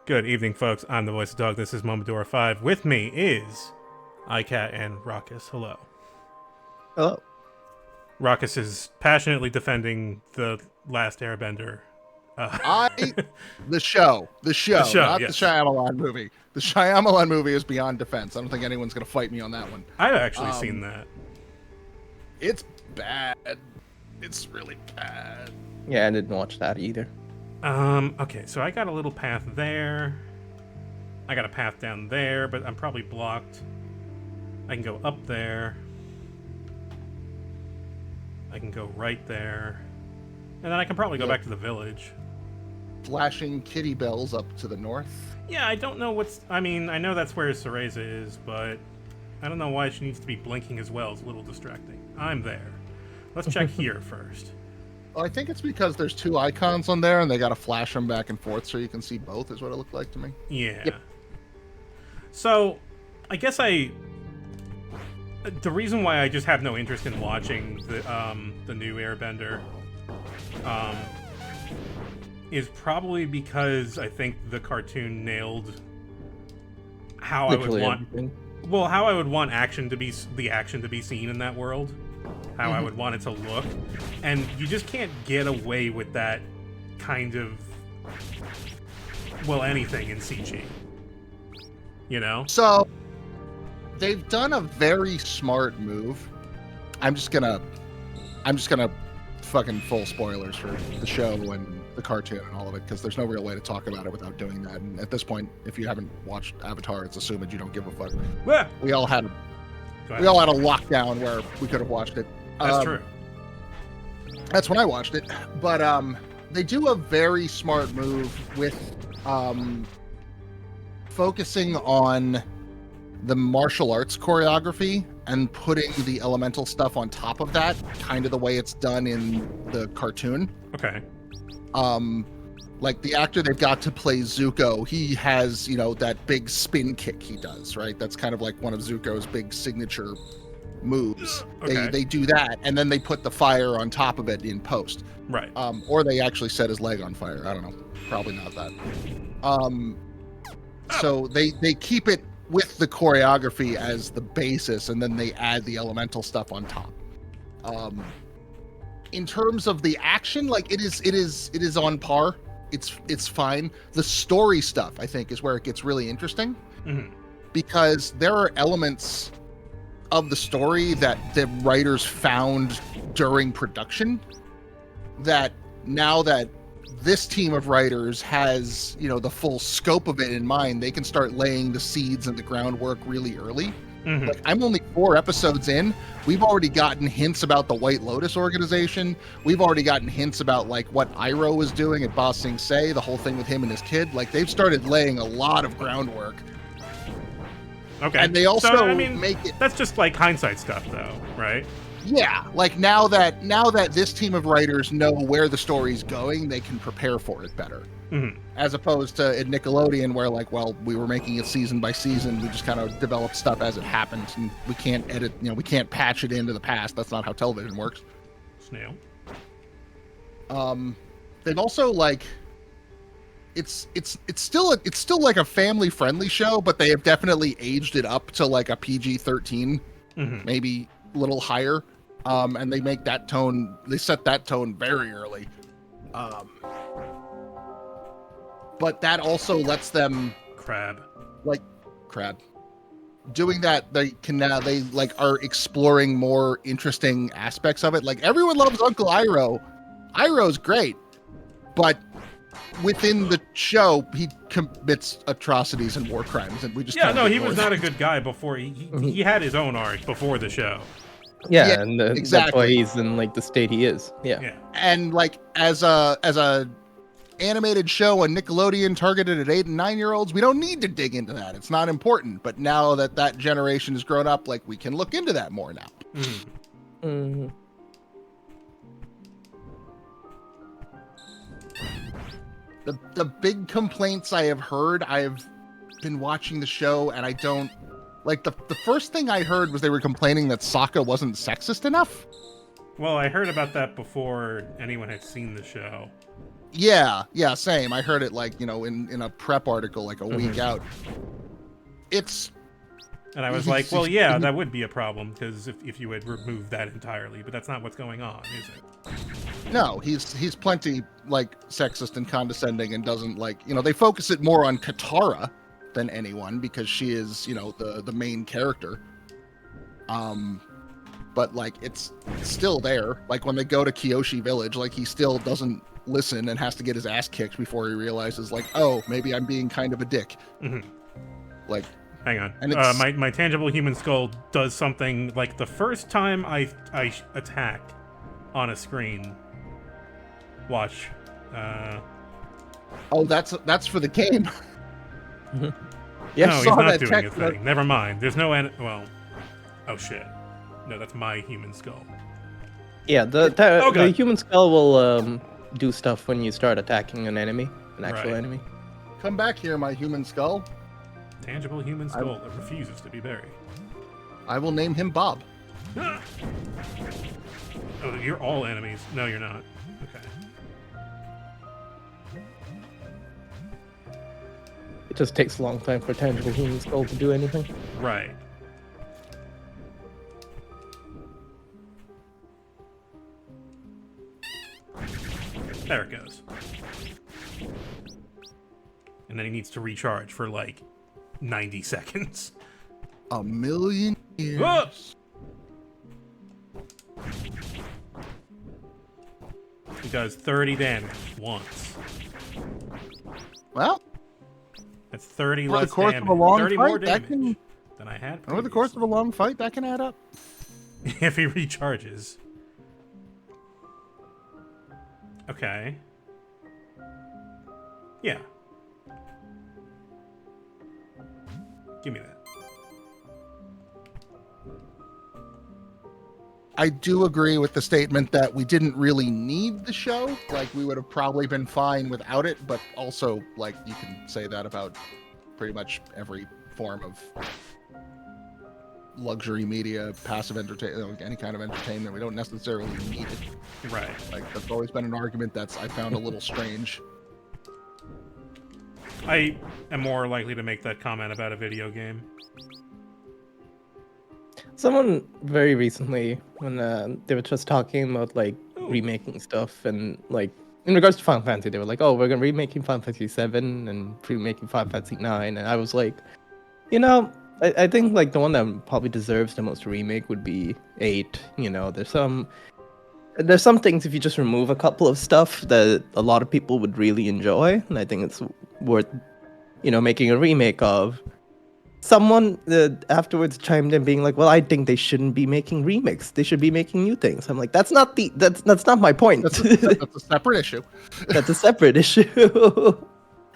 Good evening, folks. I'm the voice of Dog. This is Momodora 5. With me is iCat and Raucus. Hello. Hello. Raucus is passionately defending the Last Airbender. The show, not yes. the Shyamalan movie. The Shyamalan movie is beyond defense. I don't think anyone's going to fight me on that one. I've actually seen that. It's bad. It's really bad. Yeah, I didn't watch that either. Okay, so I got a little path there. I got a path down there, but I'm probably blocked. I can go up there. I can go right there. And then I can probably go back to the village. Flashing kitty bells up to the north. Yeah, I don't know I know that's where Cereza is, but I don't know why she needs to be blinking as well. It's a little distracting. I'm there. Let's check here first. Well, I think it's because there's two icons on there and they got to flash them back and forth so you can see both, is what it looked like to me. Yeah. Yep. So, I guess the reason why I just have no interest in watching the new Airbender is probably because I think the cartoon nailed how Literally I would want everything. well, how I would want action to be seen in that world. How I would want it to look. And you just can't get away with that kind of, well, anything in CG. You know? So, they've done a very smart move. I'm just gonna fucking full spoilers for the show and the cartoon and all of it, because there's no real way to talk about it without doing that. And at this point, if you haven't watched Avatar, it's assumed you don't give a fuck. Yeah. We all had a lockdown where we could have watched it. That's true. That's when I watched it. But they do a very smart move with focusing on the martial arts choreography and putting the elemental stuff on top of that, kind of the way it's done in the cartoon. Okay. Like the actor they've got to play Zuko, he has, that big spin kick he does, right? That's kind of like one of Zuko's big signature moves. Okay. They do that, and then they put the fire on top of it in post. Right. Or they actually set his leg on fire. I don't know. Probably not that. So they keep it with the choreography as the basis, and then they add the elemental stuff on top. In terms of the action, like it is on par. It's fine. The story stuff, I think, is where it gets really interesting, because there are elements of the story that the writers found during production that now that this team of writers has, the full scope of it in mind, they can start laying the seeds and the groundwork really early. Like, I'm only 4 episodes in. We've already gotten hints about the White Lotus organization. We've already gotten hints about like what Iroh is doing at Ba Sing Se, the whole thing with him and his kid. Like, they've started laying a lot of groundwork. Okay. And they also make it. That's just like hindsight stuff, though, right? Yeah, like now that this team of writers know where the story's going, they can prepare for it better. As opposed to at Nickelodeon, where like, well, we were making it season by season. We just kind of developed stuff as it happened, and we can't edit. We can't patch it into the past. That's not how television works. Snail. They've also like. It's still like a family friendly show, but they have definitely aged it up to like a PG-13, maybe a little higher. And they make that tone. They set that tone very early. But that also lets them Crab. doing that. They can now they like are exploring more interesting aspects of it. Like, everyone loves Uncle Iroh. Iroh's great, but within the show, he commits atrocities and war crimes, and we just he was not a good guy before. He had his own arc before the show. Yeah, and exactly. That's why he's in like the state he is. Yeah. And like as a animated show on Nickelodeon targeted at 8 and 9-year-olds, we don't need to dig into that. It's not important. But now that generation has grown up, like, we can look into that more now. The big complaints I have heard, I've been watching the show, and I don't like the first thing I heard was they were complaining that Sokka wasn't sexist enough. Well, I heard about that before anyone had seen the show. Yeah, same. I heard it like, in a prep article like a week out. It's And I was like, well, yeah, that would be a problem, because if you had removed that entirely, but that's not what's going on, is it? No, he's plenty like sexist and condescending and doesn't like, they focus it more on Katara than anyone because she is, the main character. But like it's still there. Like when they go to Kyoshi Village, like he still doesn't listen and has to get his ass kicked before he realizes like, oh, maybe I'm being kind of a dick. Mm-hmm. Like, hang on. And my tangible human skull does something like the first time I attack on a screen. Watch. Oh, that's for the game. Yeah, no, he's not doing a thing. Never mind. There's no well. Oh shit. No, that's my human skull. Yeah, the human skull will do stuff when you start attacking an enemy, an actual enemy. Come back here, my human skull. Tangible human skull that refuses to be buried. I will name him Bob. Oh, you're all enemies. No, you're not. Okay. It just takes a long time for tangible human skull to do anything. Right. There it goes. And then he needs to recharge for like 90 seconds. A million years. Ah! He does 30 damage once. Well, that's 30 over less the course damage. Of a long 30 fight, more damage than I had previously. Over the course of a long fight, that can add up. If he recharges. Okay. Yeah. Give me that. I do agree with the statement that we didn't really need the show. Like, we would have probably been fine without it, but also, like, you can say that about pretty much every form of luxury media, passive entertainment, any kind of entertainment. We don't necessarily need it. Right. Like, that's always been an argument I found a little strange. I am more likely to make that comment about a video game. Someone very recently, when they were just talking about like remaking stuff, and like in regards to Final Fantasy, they were like, "Oh, we're gonna remaking Final Fantasy VII and remaking Final Fantasy IX," and I was like, I think like the one that probably deserves the most remake would be 8. There's some things if you just remove a couple of stuff that a lot of people would really enjoy, and I think it's worth making a remake of. Someone afterwards chimed in being like, "Well, I think they shouldn't be making remakes. They should be making new things." I'm like, "That's not not my point. That's a separate issue. That's a separate issue."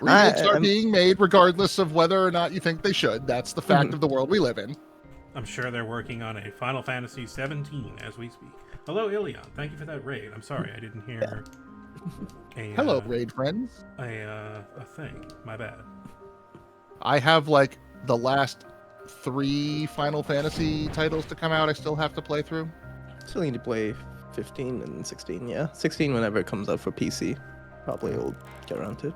Remakes are being made regardless of whether or not you think they should. That's the fact of the world we live in. I'm sure they're working on a Final Fantasy 17 as we speak. Hello, Ilion. Thank you for that raid. I'm sorry I didn't hear Hello, raid friends. A thing. My bad. I have like the last 3 Final Fantasy titles to come out I still have to play through. Still need to play 15 and 16, yeah. 16 whenever it comes out for PC. Probably will get around to it.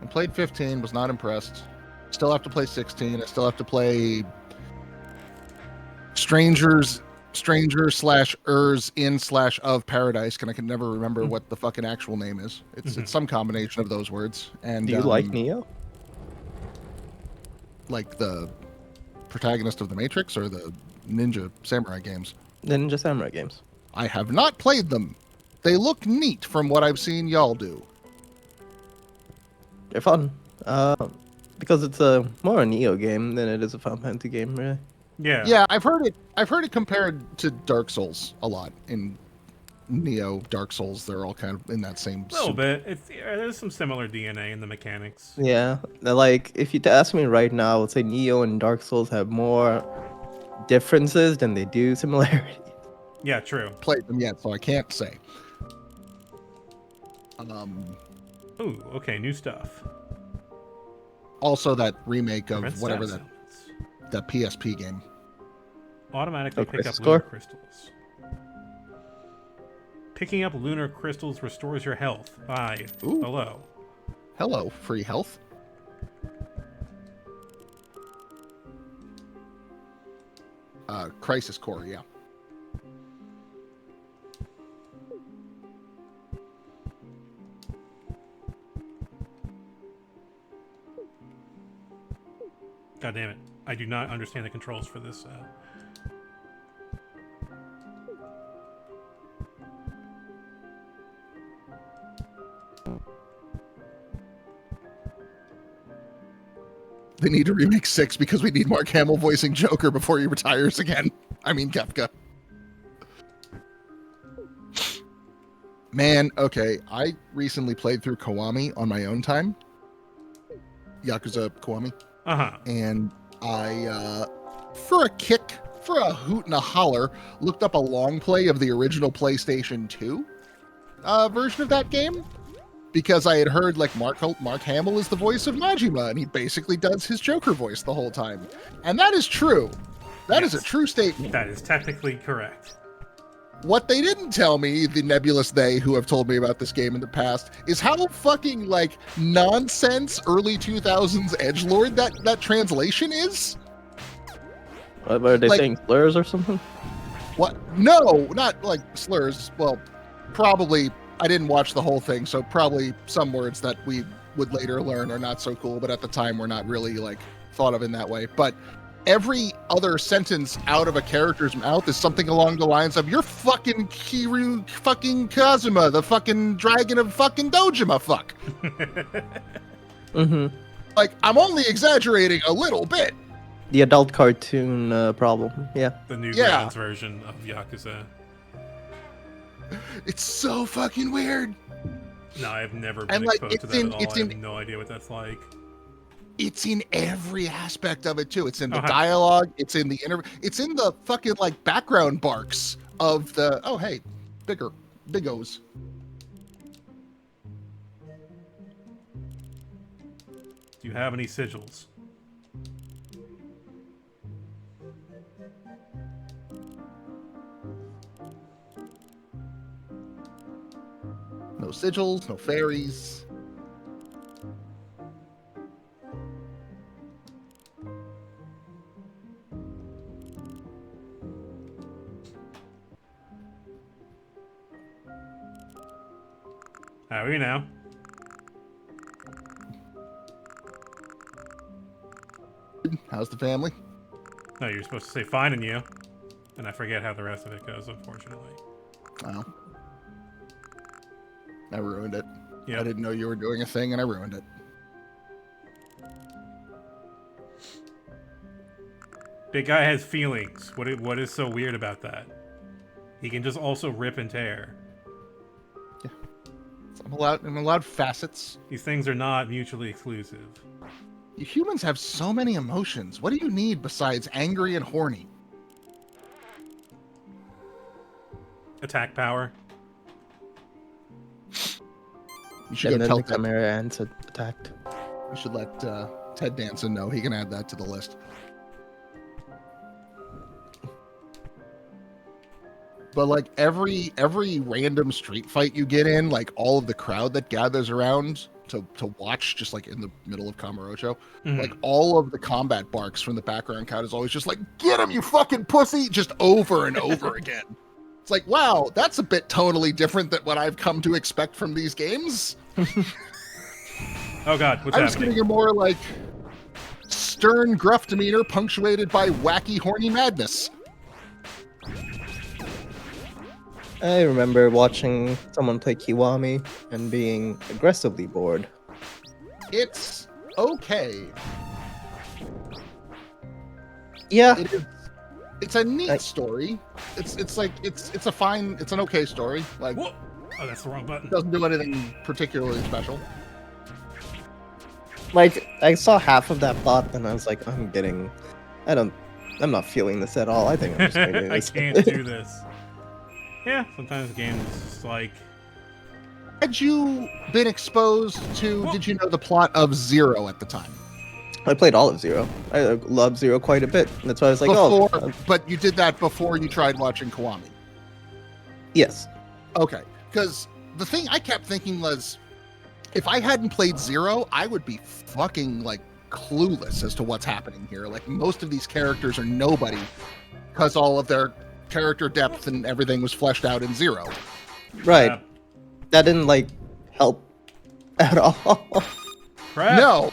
I played 15, was not impressed. Still have to play 16. I still have to play Stranger/Urs in/of Paradise, and I can never remember what the fucking actual name is. It's some combination of those words. And do you like Neo? Like the protagonist of the Matrix or the Ninja Samurai games? The Ninja Samurai games. I have not played them. They look neat from what I've seen y'all do. They're fun. Because it's more a Neo game than it is a Final Fantasy game, really. Yeah. I've heard it compared to Dark Souls a lot. In Neo, Dark Souls, they're all kind of in that same little bit. There's some similar DNA in the mechanics. Yeah, like if you ask me right now, I would say Neo and Dark Souls have more differences than they do similarities. Yeah, true. Played them yet, so I can't say. Ooh, okay, new stuff. Also, that remake of Prevent whatever stat that PSP game. Automatically pick up score? crystals. Picking up lunar crystals restores your health. Bye. Ooh. Hello. Hello, free health. Crisis core, yeah. God damn it. I do not understand the controls for this. They need to remake 6 because we need Mark Hamill voicing Joker before he retires again. I mean, Kefka. Man, okay. I recently played through Kiwami on my own time. Yakuza Kiwami. Uh-huh. And I, for a kick, for a hoot and a holler, looked up a long play of the original PlayStation 2 version of that game. Because I had heard, like, Mark Hamill is the voice of Majima, and he basically does his Joker voice the whole time. And that is true. That is a true statement. That is technically correct. What they didn't tell me, the nebulous they who have told me about this game in the past, is how fucking, like, nonsense early 2000s edgelord that translation is. What are they Like- saying? Slurs or something? What? No, not, like, slurs. Well, probably... I didn't watch the whole thing, so probably some words that we would later learn are not so cool, but at the time were not really, like, thought of in that way. But every other sentence out of a character's mouth is something along the lines of, you're fucking Kiryu fucking Kazuma, the fucking dragon of fucking Dojima, fuck. Mm-hmm. Like, I'm only exaggerating a little bit. The adult cartoon problem. Yeah. The Newgrounds Yeah. version of Yakuza. It's so fucking weird. No, I've never been And, like, exposed to it's that in- at all. it's I have in- no idea what that's like. It's in every aspect of it too. It's in the Uh-huh. dialogue. It's in the It's in the fucking like background barks of the. Oh hey, biggos. Do you have any sigils? No sigils, no fairies. How are you now? How's the family? No, you're supposed to say fine and you. And I forget how the rest of it goes, unfortunately. Oh. I ruined it. Yeah. I didn't know you were doing a thing and I ruined it. Big guy has feelings. What is so weird about that? He can just also rip and tear. I'm allowed facets. These things are not mutually exclusive. You humans have so many emotions. What do you need besides angry and horny? Attack power. You should And go then tell the Ted. Chimera ants attacked. You should let Ted Danson know. He can add that to the list. But like every random street fight you get in, like all of the crowd that gathers around to watch, just like in the middle of Kamurocho, Mhm. like all of the combat barks from the background crowd is always just like, "Get him, you fucking pussy!" just over and over again. It's like, wow, that's a bit tonally different than what I've come to expect from these games. Oh god, what's I was happening? getting a more like stern, gruff demeanor punctuated by wacky, horny madness. I remember watching someone play Kiwami and being aggressively bored. It's okay. Yeah, It's a neat Like- story. It's an okay story. Like, Whoa! Oh, that's the wrong button. it doesn't do anything particularly special. like I saw half of that plot and I was like, I'm not feeling this at all. I think I'm just gonna do I this. can't do this. Yeah, sometimes games is just like, Had you been exposed to? Did you know the plot of Zero at the time? I played all of Zero. I love Zero quite a bit. That's why I was like, Before, oh, but you did that before you tried watching Kiwami. yes. Okay, because the thing I kept thinking was, if I hadn't played Zero, I would be fucking like clueless as to what's happening here. Like most of these characters are nobody because all of their character depth and everything was fleshed out in Zero. Right. Crap. That didn't like help at all. Crap.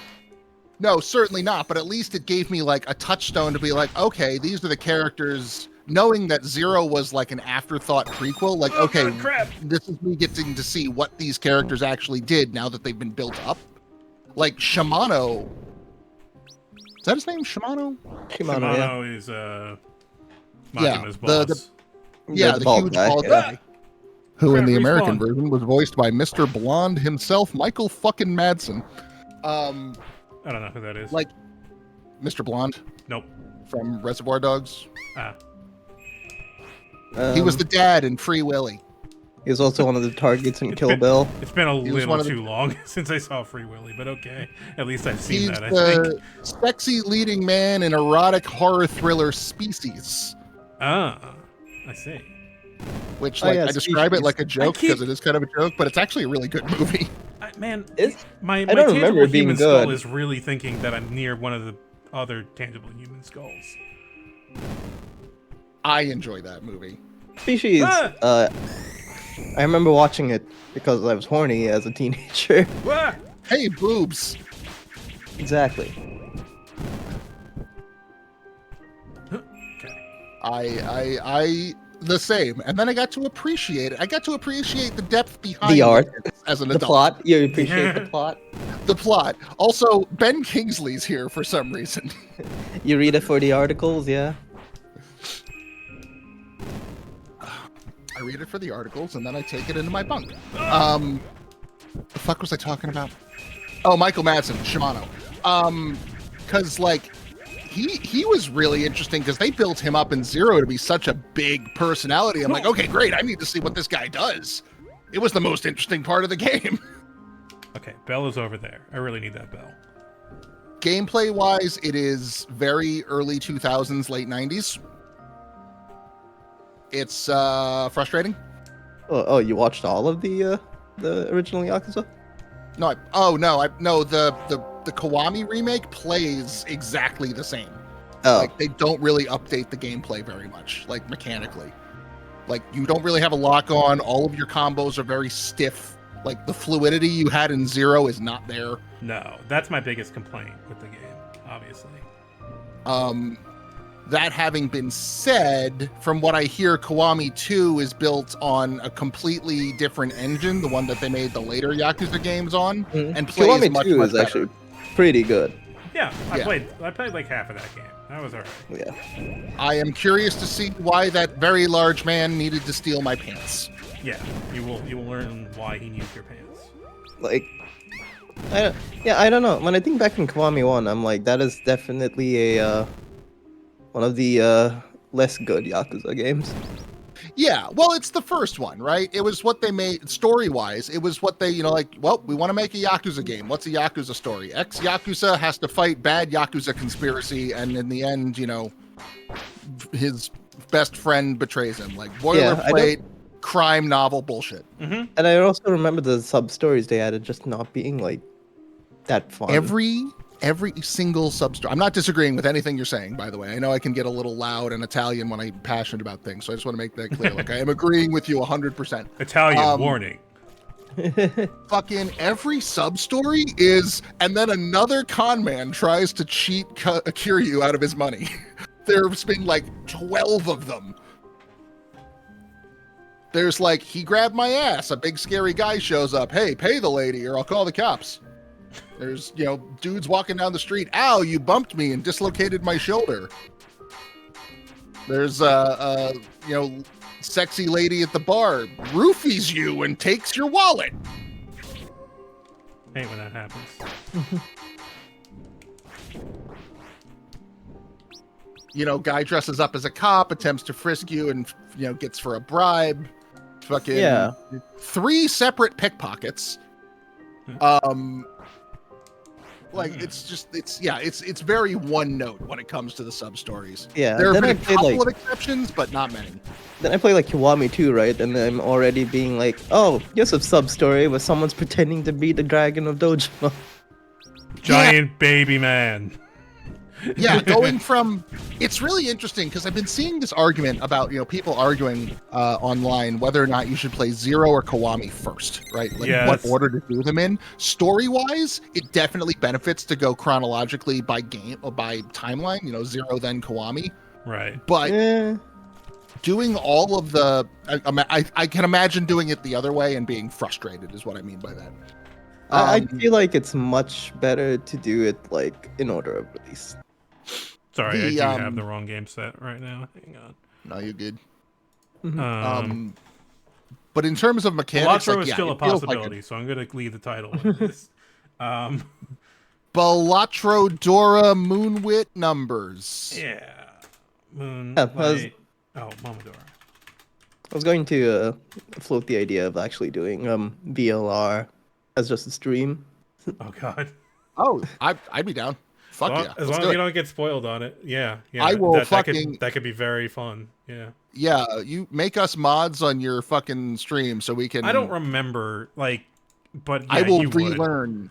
No, certainly not. But at least it gave me like a touchstone to be like, okay, these are the characters. Knowing that Zero was like an afterthought prequel, like, Oh, okay, God, crap. this is me getting to see what these characters actually did now that they've been built up. Like Shimano. Is that his name? Shimano? Shimano, yeah. Shimano is Makima's the- boss. Yeah, the bald huge guy, bald yeah. guy. Who in the Respawn. American version was voiced by Mr. Blonde himself, Michael fucking Madsen. I don't know who that is. Like Mr. Blonde Nope. from Reservoir Dogs. Ah. He was the dad in Free Willy. He was also one of the targets in It's Kill been- Bill. It's been a He was little one of the- too long since I saw Free Willy, but okay. At least I've seen He's that, I the think. sexy leading man in erotic horror thriller Species, Ah, I see. which Oh, like yeah, I describe it Species. like a joke keep- because it is kind of a joke, but it's actually a really good movie. Man, It's- my don't tangible remember it being human skull good. is really thinking that I'm near one of the other tangible human skulls. I enjoy that movie. Species. Ah! I remember watching it because I was horny as a teenager. Wah! Hey, boobs. Exactly. I the same, and then I got to appreciate it. I got to appreciate the depth behind The art. it as an The adult. plot. You appreciate the plot. The plot. Also, Ben Kingsley's here for some reason. You read it for the articles, yeah. I read it for the articles, and then I take it into my bunk. The fuck was I talking about? Oh, Michael Madsen, Shimano. Because like he was really interesting because they built him up in Zero to be such a big personality. I'm like, okay, great. I need to see what this guy does. It was the most interesting part of the game. Okay, bell is over there. I really need that bell. Gameplay wise, it is very early 2000s, late 90s. It's frustrating. Oh, you watched all of the original Yakuza? No, the Kiwami remake plays exactly the same. Oh, Like they don't really update the gameplay very much, like mechanically. Like you don't really have a lock on. All of your combos are very stiff. Like the fluidity you had in Zero is not there. No, that's my biggest complaint with the game, obviously. That having been said, from what I hear, Kiwami 2 is built on a completely different engine, the one that they made the later Yakuza games on, and plays Kiwami much, 2 much is better. actually pretty good. Yeah, I Yeah. played like half of that game. That was alright. Yeah. I am curious to see why that very large man needed to steal my pants. Yeah, you will learn why he needs your pants. Like, I don't know. When I think back in Kiwami 1, I'm like, that is definitely a one of the less good Yakuza games. Yeah, well, it's the first one, right? It was what they made story-wise. It was what they, like, well, we want to make a Yakuza game. What's a Yakuza story? Ex-Yakuza has to fight bad Yakuza conspiracy, and in the end, his best friend betrays him. Like, boilerplate, crime novel bullshit. Mm-hmm. And I also remember the sub-stories they added just not being, like, that fun. Every single sub-story. I'm not disagreeing with anything you're saying, by the way. I know I can get a little loud and Italian when I'm passionate about things, so I just want to make that clear. Like, I am agreeing with you 100%. Italian warning. Fucking every sub-story is, and then another con man tries to cheat Kiryu out of his money. There's been like 12 of them. There's like, he grabbed my ass. A big scary guy shows up. Hey, pay the lady or I'll call the cops. There's, dudes walking down the street. Ow, you bumped me and dislocated my shoulder. There's, sexy lady at the bar roofies you and takes your wallet. Hate when that happens. Guy dresses up as a cop, attempts to frisk you and, gets for a bribe. Fucking Yeah. 3 separate pickpockets. Like it's very one note when it comes to the sub stories. Yeah, There have then been I a played, couple like- of exceptions, but not many. Then I play like Kiwami too, right? And I'm already being like, oh, here's a sub story where someone's pretending to be the dragon of Dojima. Giant baby man. Yeah, going from it's really interesting because I've been seeing this argument about people arguing online whether or not you should play Zero or Kiwami first, right? Like what order to do them in. Story wise, it definitely benefits to go chronologically by game or by timeline. Zero then Kiwami. Right. But doing all of the, I can imagine doing it the other way and being frustrated is what I mean by that. I feel like it's much better to do it like in order of release. Sorry, I do have the wrong game set right now. Hang on. No, you're good. Um, But in terms of mechanics, Balatro is still a possibility, so I'm going to leave the title with this. Balatro-Dora Moonlit numbers. Yeah. Momodora. I was going to float the idea of actually doing VLR as just a stream. Oh, God. Oh, I'd be down. Fuck yeah. As long as you don't get spoiled on it. Yeah. I will that could be very fun. Yeah. Yeah, you make us mods on your fucking stream so we can... I don't remember, but yeah, I will you relearn.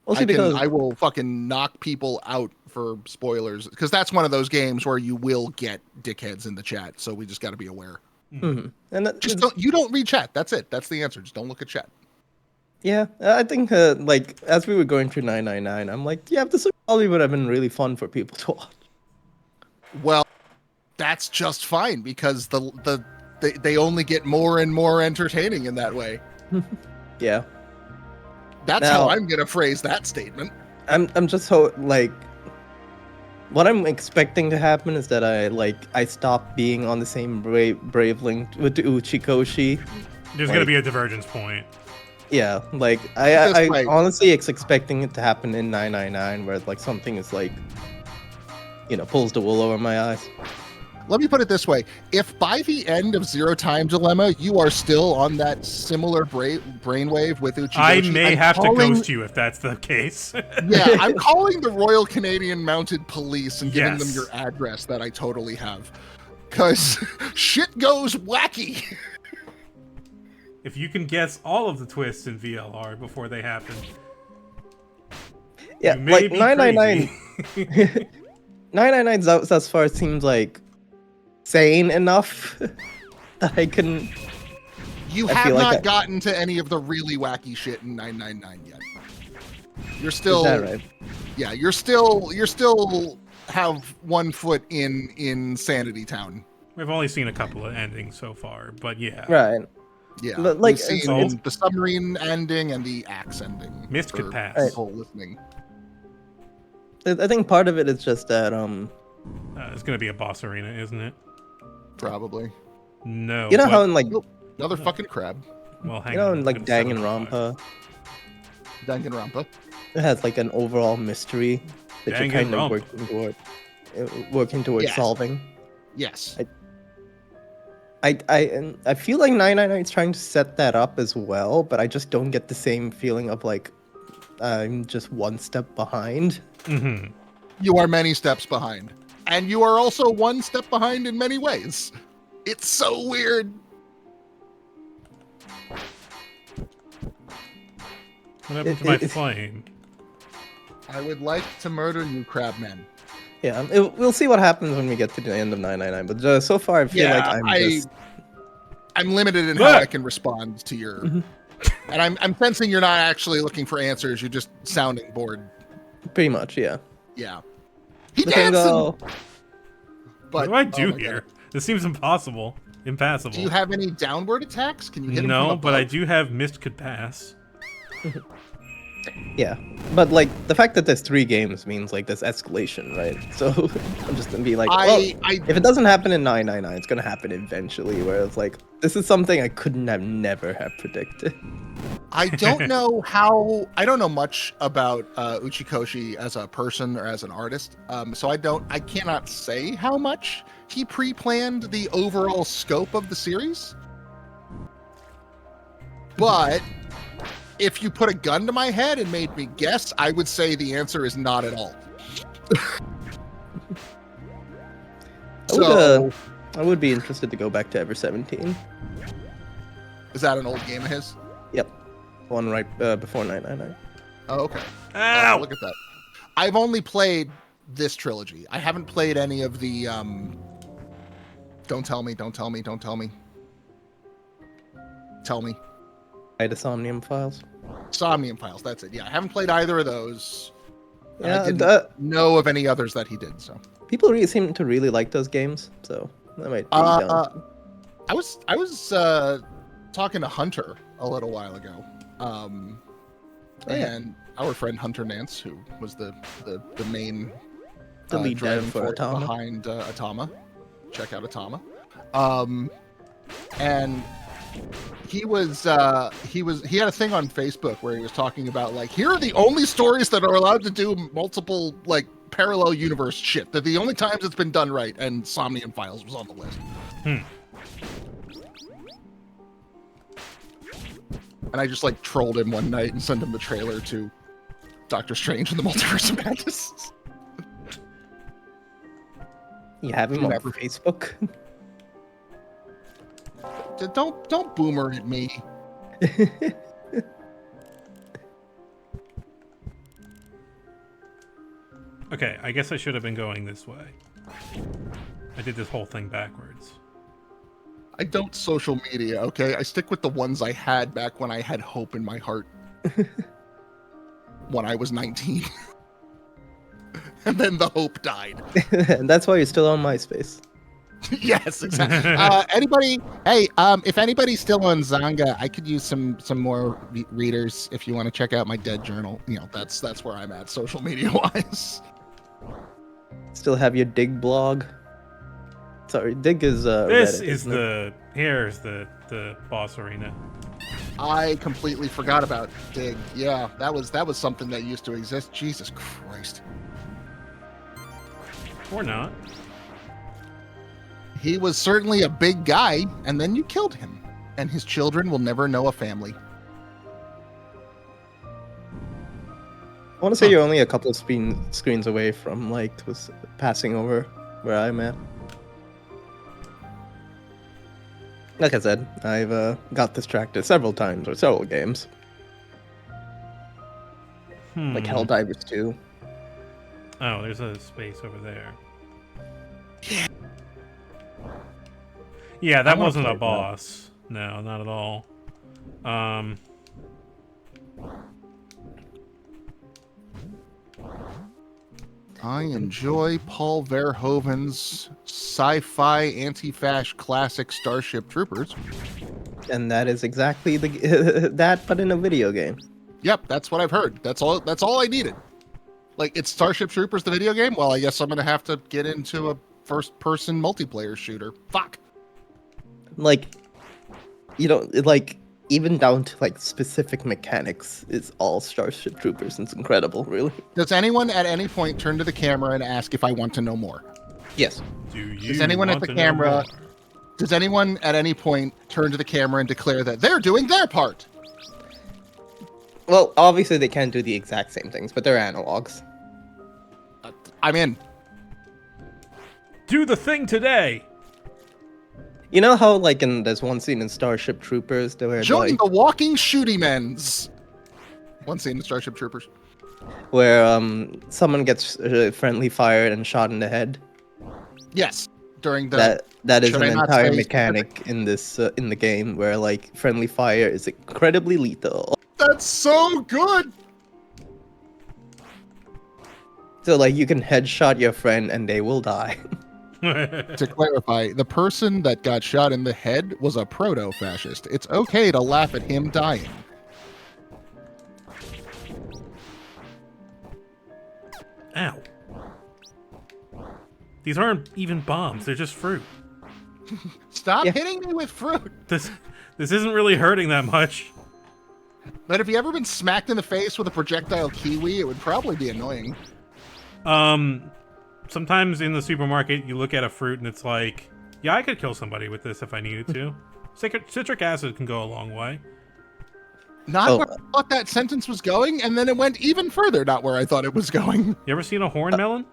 I will fucking knock people out for spoilers, because that's one of those games where you will get dickheads in the chat, so we just got to be aware. Mm-hmm. And you don't read chat. That's it. That's the answer. Just don't look at chat. Yeah, I think as we were going through 999, I'm like, yeah, this probably would have been really fun for people to watch. Well, that's just fine because they only get more and more entertaining in that way. Yeah. That's how I'm gonna phrase that statement. I'm just what I'm expecting to happen is that I stop being on the same brave link with the Uchikoshi. There's gonna be a divergence point. Yeah, I honestly expecting it to happen in 999 where something is pulls the wool over my eyes. Let me put it this way. If by the end of Zero Time Dilemma, you are still on that similar brainwave with Uchikoshi... I may have to ghost you if that's the case. Yeah, I'm calling the Royal Canadian Mounted Police and giving them your address that I totally have. Because shit goes wacky. If you can guess all of the twists in VLR before they happen... Yeah, 999... 999 thus far seems sane enough that I can. You have not gotten to any of the really wacky shit in 999 yet. You're still. Is that right? Yeah, you're still have one foot in Sanity Town. We've only seen a couple of endings so far, but yeah. Right. Yeah. But, we've seen the submarine ending and the axe ending. Mist could pass. Whole listening. I think part of it is just that it's gonna be a boss arena, isn't it? Probably. No. You know how in another fucking crab. Well, hang you know on. in Danganronpa. Danganronpa. It has an overall mystery that you're kind of working towards solving. Yes. I feel like 999 is trying to set that up as well, but I just don't get the same feeling of I'm just one step behind. Mm-hmm. You are many steps behind. And you are also one step behind in many ways. It's so weird. What happened to my flame? I would like to murder you, Crabman. Yeah, we'll see what happens when we get to the end of 999. But so far, I feel I'm limited in how I can respond to your... And I'm sensing you're not actually looking for answers. You're just sounding bored. Pretty much, yeah. Yeah. He dancing! What do I do here? God. This seems impossible. Impassable. Do you have any downward attacks? Can you hit him from above? But I do have Mist could pass. Yeah, but the fact that there's 3 games means there's escalation, right? So I'm just gonna be if it doesn't happen in 999, it's gonna happen eventually. Where it's this is something I couldn't have never have predicted. I don't know I don't know much about Uchikoshi as a person or as an artist, so I cannot say how much he pre-planned the overall scope of the series. But if you put a gun to my head and made me guess, I would say the answer is not at all. I would be interested to go back to Ever 17. Is that an old game of his? Yep. One right before 999. Oh, okay. Ow! Look at that. I've only played this trilogy. I haven't played any of the Don't tell me. Tell me. The Somnium Files. Somnium Files, that's it. Yeah, I haven't played either of those. Yeah, I didn't know of any others that he did, so. People really seem to really like those games, so that might be down. I was talking to Hunter a little while ago. And our friend Hunter Nance, who was the main The lead dev driving for force Atama. behind Atama. Check out Atama. And he had a thing on Facebook where he was talking about, like, here are the only stories that are allowed to do multiple, like, parallel universe shit. That the only times it's been done right, and Somnium Files was on the list. And I just, like, trolled him one night and sent him the trailer to Doctor Strange and the Multiverse of Madness. You have him on Never. Facebook? Don't boomer at me. Okay, I guess I should have been going this way. I did this whole thing backwards. I don't social media, okay? I stick with the ones I had back when I had hope in my heart. When I was 19. And then the hope died. And that's why you're still on MySpace. Yes, exactly. Anybody? Hey, if anybody's still on Zanga, I could use some more readers. If you want to check out my dead journal, you know, that's where I'm at social media wise. Still have your Dig blog. Sorry, Dig is This Reddit, is isn't it? here's the boss arena. I completely forgot about Dig. Yeah, that was something that used to exist. Jesus Christ. Or not. He was certainly a big guy, and then you killed him, and his children will never know a family. I want to say you're only a couple of screens away from like passing over where I'm at. Like I said, I've got distracted several times with several games, like Helldivers 2. Oh, there's a space over there. Yeah, that wasn't a boss. No, not at all. I enjoy Paul Verhoeven's sci-fi anti-fash classic Starship Troopers. And that is exactly the that, but in a video game. Yep, that's what I've heard. That's all I needed. Like, it's Starship Troopers, the video game? Well, I guess I'm gonna have to get into a first-person multiplayer shooter. Fuck. Like, you know, like, even down to like specific mechanics, it's all Starship Troopers. It's incredible, really. Does anyone at any point turn to the camera and ask if I want to know more? Yes. Does anyone at the camera? Does anyone at any point turn to the camera and declare that they're doing their part? Well, obviously they can't do the exact same things, but they're analogs. I'm in. Do the thing today. You know how, like, there's one scene in Starship Troopers where Join like, the walking shooty men's. One scene in Starship Troopers. where someone gets friendly fired and shot in the head. Yes, during the. That is should an I not entire say mechanic in this in the game where like friendly fire is incredibly lethal. That's so good. So like you can headshot your friend and they will die. To clarify, the person that got shot in the head was a proto-fascist. It's okay to laugh at him dying. Ow. These aren't even bombs, they're just fruit. Stop hitting me with fruit. This isn't really hurting that much. But if you ever been smacked in the face with a projectile kiwi, it would probably be annoying. Sometimes in the supermarket, you look at a fruit and it's like, yeah, I could kill somebody with this if I needed to. Citric acid can go a long way. not Oh. where I thought that sentence was going, and then it went even further not where I thought it was going. You ever seen a horn melon?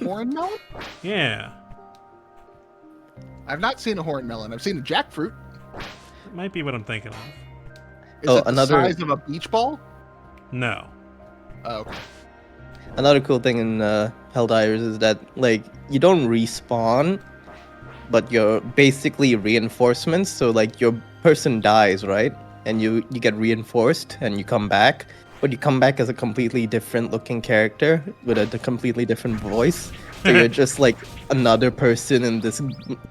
Horn melon? Yeah. I've not seen a horn melon. I've seen a jackfruit. That might be what I'm thinking of. Is Oh, it the another- size of a beach ball? No. Oh, okay. Another cool thing in Helldivers is that like you don't respawn, but you're basically reinforcements. So like your person dies, right? And you get reinforced and you come back, but you come back as a completely different looking character with a completely different voice. So you're just like another person in this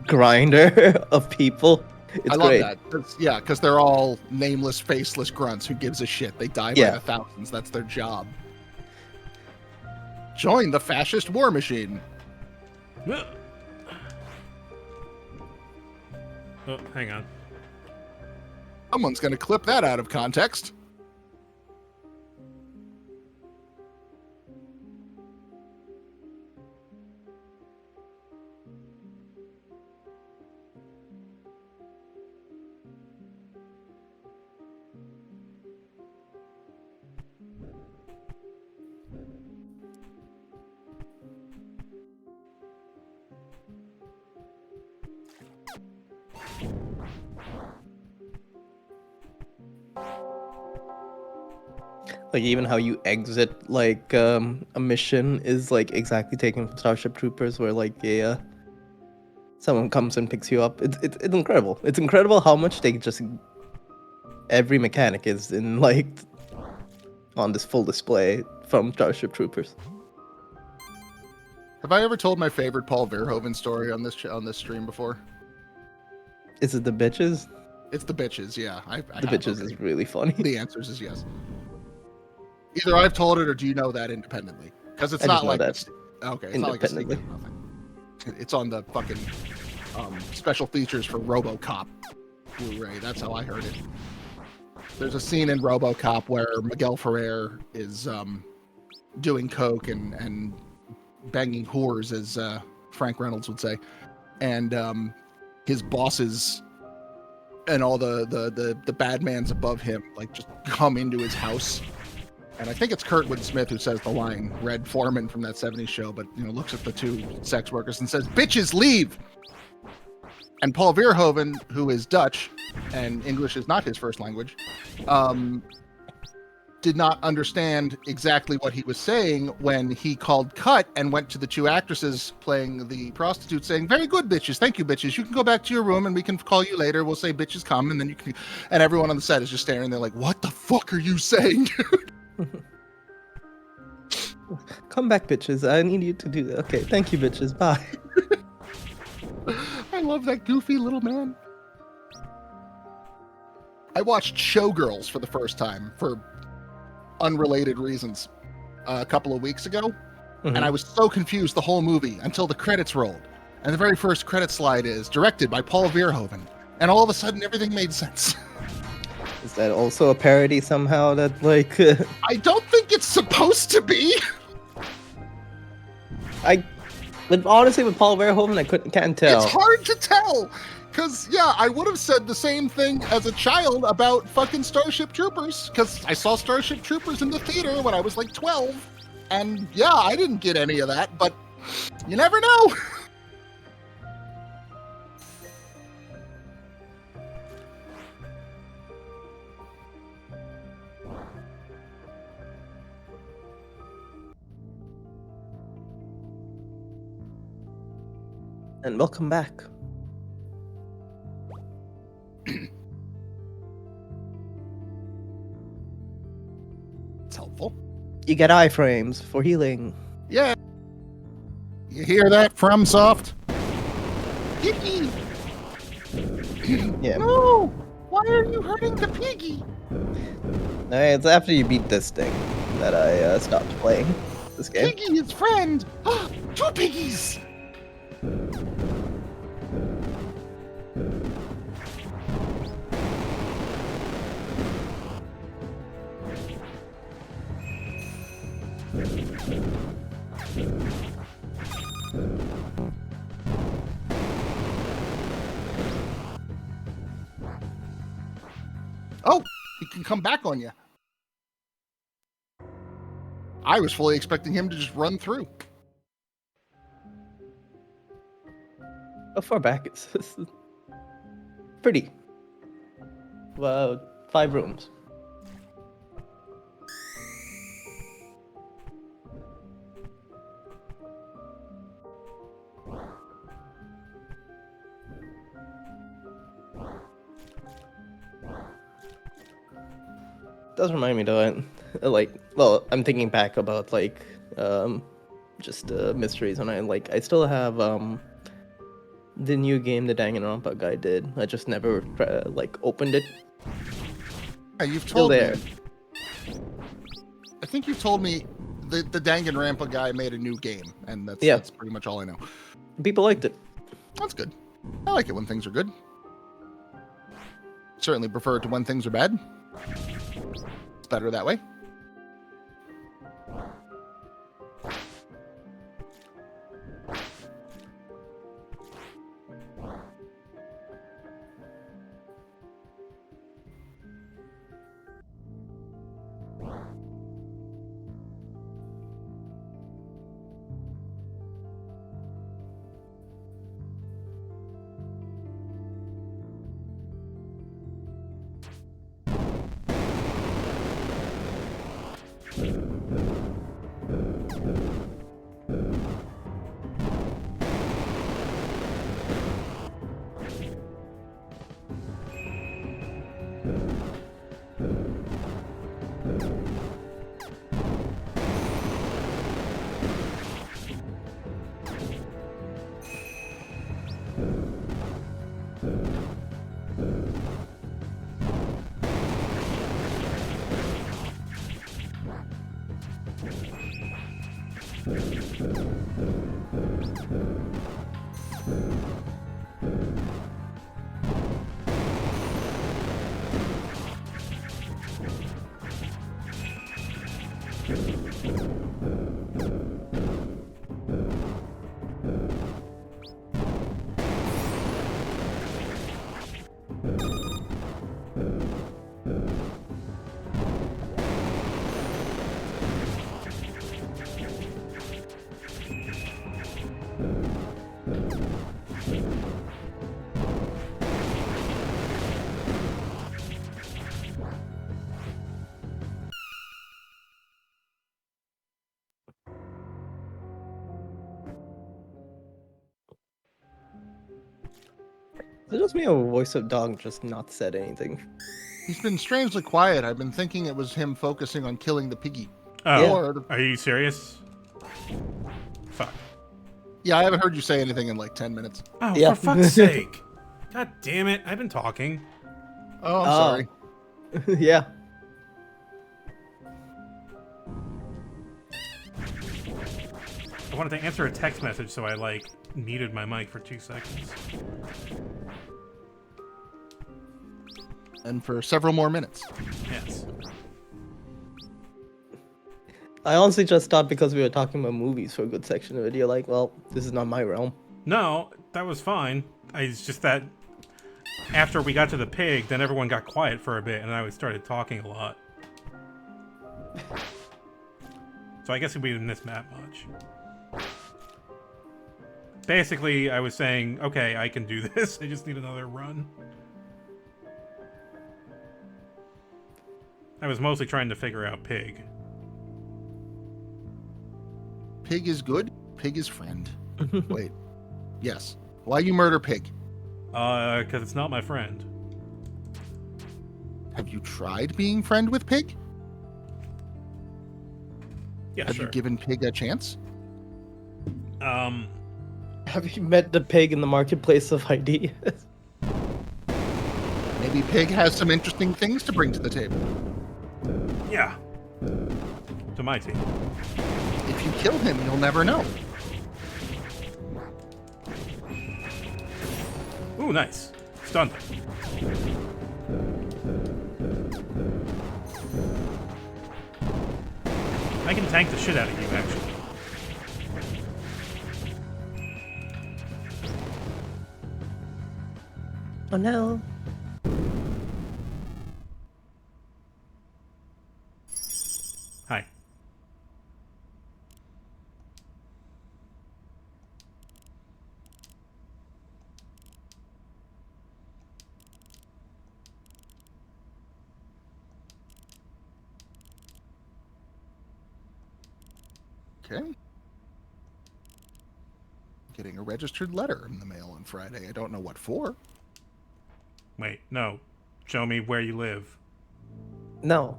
grinder of people. It's I love great. that. Because they're all nameless, faceless grunts. Who gives a shit? They die by Yeah. the thousands. That's their job. Join the fascist war machine. Oh, hang on. Someone's going to clip that out of context. Like even how you exit like a mission is like exactly taken from Starship Troopers, where like someone comes and picks you up. It's incredible. It's incredible how much they just every mechanic is in like on this full display from Starship Troopers. Have I ever told my favorite Paul Verhoeven story on this stream before? Is it the bitches? It's the bitches. Yeah, I The have bitches already. is really funny. The answer is yes. Either I've told it or do you know that independently? Because it's I not just know like that okay, it's not like a independently. secret. It's on the fucking special features for RoboCop Blu-ray. That's how I heard it. There's a scene in RoboCop where Miguel Ferrer is doing coke and banging whores, as Frank Reynolds would say, and his bosses and all the bad mans above him like just come into his house. And I think it's Kurtwood Smith who says the line, Red Foreman from that 70s show, but looks at the two sex workers and says, "Bitches, leave!" And Paul Verhoeven, who is Dutch, and English is not his first language, did not understand exactly what he was saying when he called cut and went to the two actresses playing the prostitute saying, "Very good, bitches. Thank you, bitches. You can go back to your room and we can call you later. We'll say bitches come," and then you can... And everyone on the set is just staring there like, "What the fuck are you saying, dude?" Come back, bitches. I need you to do that. Okay, thank you, bitches. Bye. I love that goofy little man. I watched Showgirls for the first time for unrelated reasons a couple of weeks ago, and I was so confused the whole movie until the credits rolled. And the very first credit slide is directed by Paul Verhoeven. And all of a sudden, everything made sense. Is that also a parody somehow that like I don't think it's supposed to be. but honestly with Paul Verhoeven I can't tell. It's hard to tell. Because, yeah, I would have said the same thing as a child about fucking Starship Troopers. Because I saw Starship Troopers in the theater when I was like 12. And, yeah, I didn't get any of that. But you never know. And welcome back. It's helpful. You get iframes for healing. Yeah. You hear that, FromSoft? Piggy! Yeah. No! Why are you hurting the piggy? It's after you beat this thing that I stopped playing this game. Piggy is friend! Two piggies! Oh, come back on you. I was fully expecting him to just run through. How far back is this? Pretty. Well, 5 rooms. Does remind me though, like, well, I'm thinking back about like, just mysteries, and I still have the new game the Danganronpa guy did. I just never like opened it. Yeah, you've Still told there. me. I think you've told me the Danganronpa guy made a new game, and that's pretty much all I know. People liked it. That's good. I like it when things are good. Certainly prefer it to when things are bad. It's better that way. Is it just me or voice of dog just not said anything? He's been strangely quiet. I've been thinking it was him focusing on killing the piggy. Oh, Or are you serious? Fuck. yeah, I haven't heard you say anything in like 10 minutes. Oh, Yeah. for fuck's sake. God damn it. I've been talking. Oh, I'm sorry. Yeah. I wanted to answer a text message, so I, like, muted my mic for 2 seconds. And for several more minutes. Yes. I honestly just thought because we were talking about movies for a good section of it, you're like, well, this is not my realm. No, that was fine. It's just that after we got to the pig, then everyone got quiet for a bit, and I started talking a lot. So I guess we didn't miss that much. Basically, I was saying, okay, I can do this. I just need another run. I was mostly trying to figure out pig. Pig is good. Pig is friend. Wait. Yes. Why you murder pig? Because it's not my friend. Have you tried being friend with pig? Yeah, Have sure. you given pig a chance? Have you met the pig in the marketplace of ideas? Maybe pig has some interesting things to bring to the table. Yeah. To my team. If you kill him, you'll never know. Ooh, nice. Stunned. I can tank the shit out of you, actually. Oh no. Hi. Okay. Getting a registered letter in the mail on Friday. I don't know what for. Wait, no. Show me where you live. No.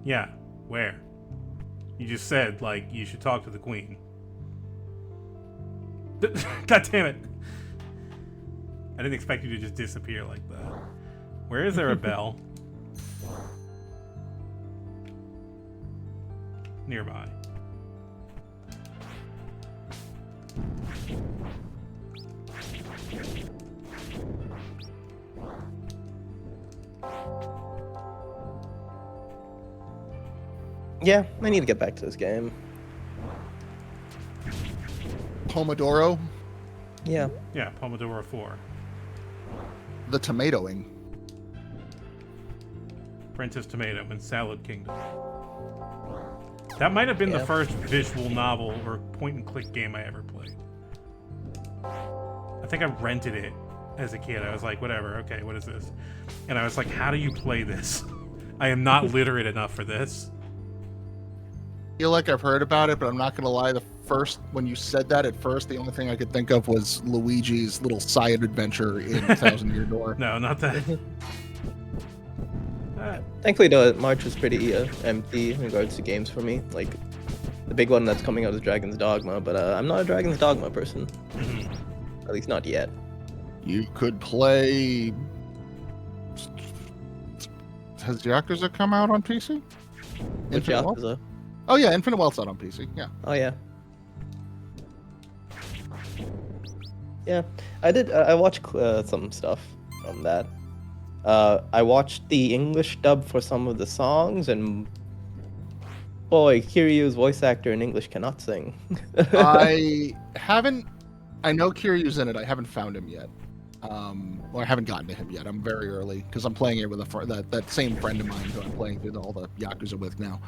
Yeah, where? You just said, like, you should talk to the queen. God damn it. I didn't expect you to just disappear like that. Where is there a bell? Nearby. Yeah, I need to get back to this game. Pomodoro, Yeah. Yeah, Pomodora 4. the tomatoing. Princess Tomato in Salad Kingdom. That might have been the first visual novel or point-and-click game I ever played. I think I rented it as a kid. I was like, whatever, okay, what is this? And I was like, how do you play this? I am not literate enough for this. I feel like I've heard about it, but I'm not going to lie. When you said that at first, the only thing I could think of was Luigi's little side adventure in Thousand Year Door. No, not that. Thankfully, the March was pretty empty in regards to games for me. Like, the big one that's coming out is Dragon's Dogma, but I'm not a Dragon's Dogma person. At least not yet. You could play. Has Yakuza come out on PC? Which Infinite Wealth? Yakuza? Oh yeah, Infinite Wealth's out on PC. Yeah. Oh yeah. Yeah, I did. I watched some stuff from that. I watched the English dub for some of the songs, and boy, Kiryu's voice actor in English cannot sing. I haven't. I know Kiryu's in it. I haven't found him yet. Or I haven't gotten to him yet. I'm very early because I'm playing it with that same friend of mine who I'm playing through all the Yakuza with now.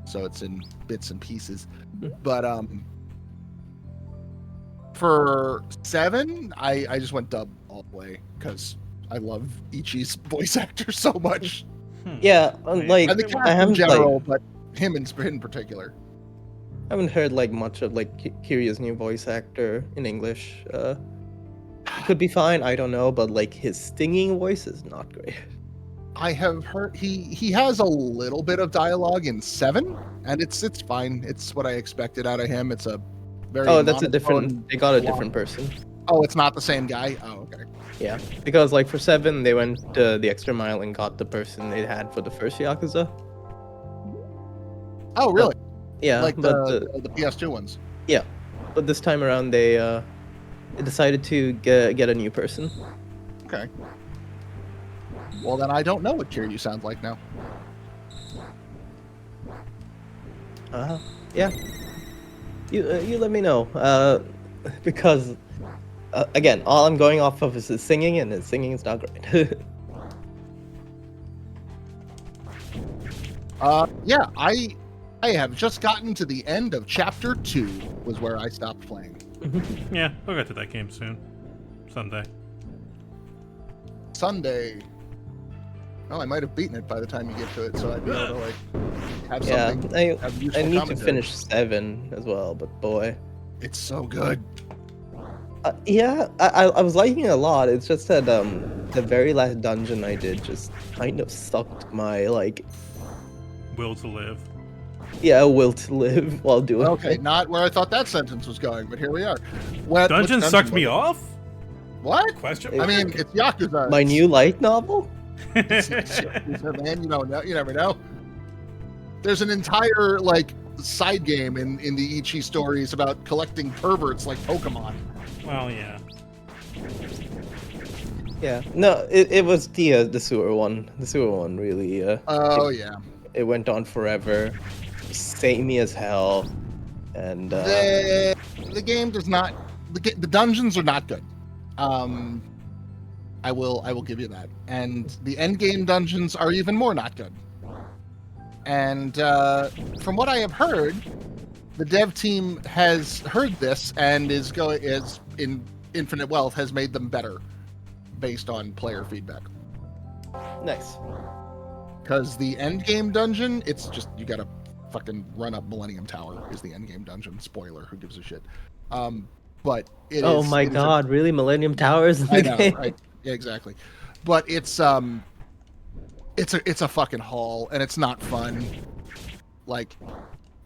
So it's in bits and pieces. But for 7, I just went dub all the way because I love Ichi's voice actor so much. Yeah, like And the cast in haven't general, but him in particular. I haven't heard like much of like Kiryu's new voice actor in English. Could be fine, I don't know, but like his stinging voice is not great. I have heard he has a little bit of dialogue in 7, and it's fine. It's what I expected out of him. It's a very that's a different. monotone They got a plot. different person. Oh, it's not the same guy. Oh, okay. Yeah, because like for 7, they went the extra mile and got the person they had for the first Yakuza. Oh, really? Yeah, Like but the PS2 ones. yeah, but this time around they decided to get a new person. Okay. Well, then I don't know what Kiryu sounds like now. Yeah. You let me know. Because again, all I'm going off of is his singing, and his singing is not great. Yeah, I have just gotten to the end of chapter 2 was where I stopped playing. Yeah, we'll get to that game soon. Someday. Sunday. Well, I might have beaten it by the time you get to it, so I'd be able to like have Yeah, something. I have useful need to commentary. finish 7 as well, but boy. It's so good. Yeah, I was liking it a lot. It's just that the very last dungeon I did just kind of sucked my like Will to live. will to live while doing Okay, it. not where I thought that sentence was going, but here we are. Which Dungeon sucked me was it? off? What? Question I mark? mean, it's Yakuza. My new light novel? It's Yakuza, man. You don't know. You never know. There's an entire like side game in the Ichi stories about collecting perverts like Pokemon. Well, yeah. Yeah. No, it was the sewer one. The sewer one really Oh yeah. it went on forever. Samey as hell. And The game does not. The dungeons are not good. I will give you that. And the end game dungeons are even more not good. And from what I have heard, the dev team has heard this and is in Infinite Wealth has made them better based on player feedback. Nice. Because the end game dungeon, it's just you gotta fucking run up Millennium Tower is the end game dungeon. Spoiler, who gives a shit? But Oh my god, really? Millennium Towers in the game? Right? Yeah, exactly. But it's a fucking haul, and it's not fun. Like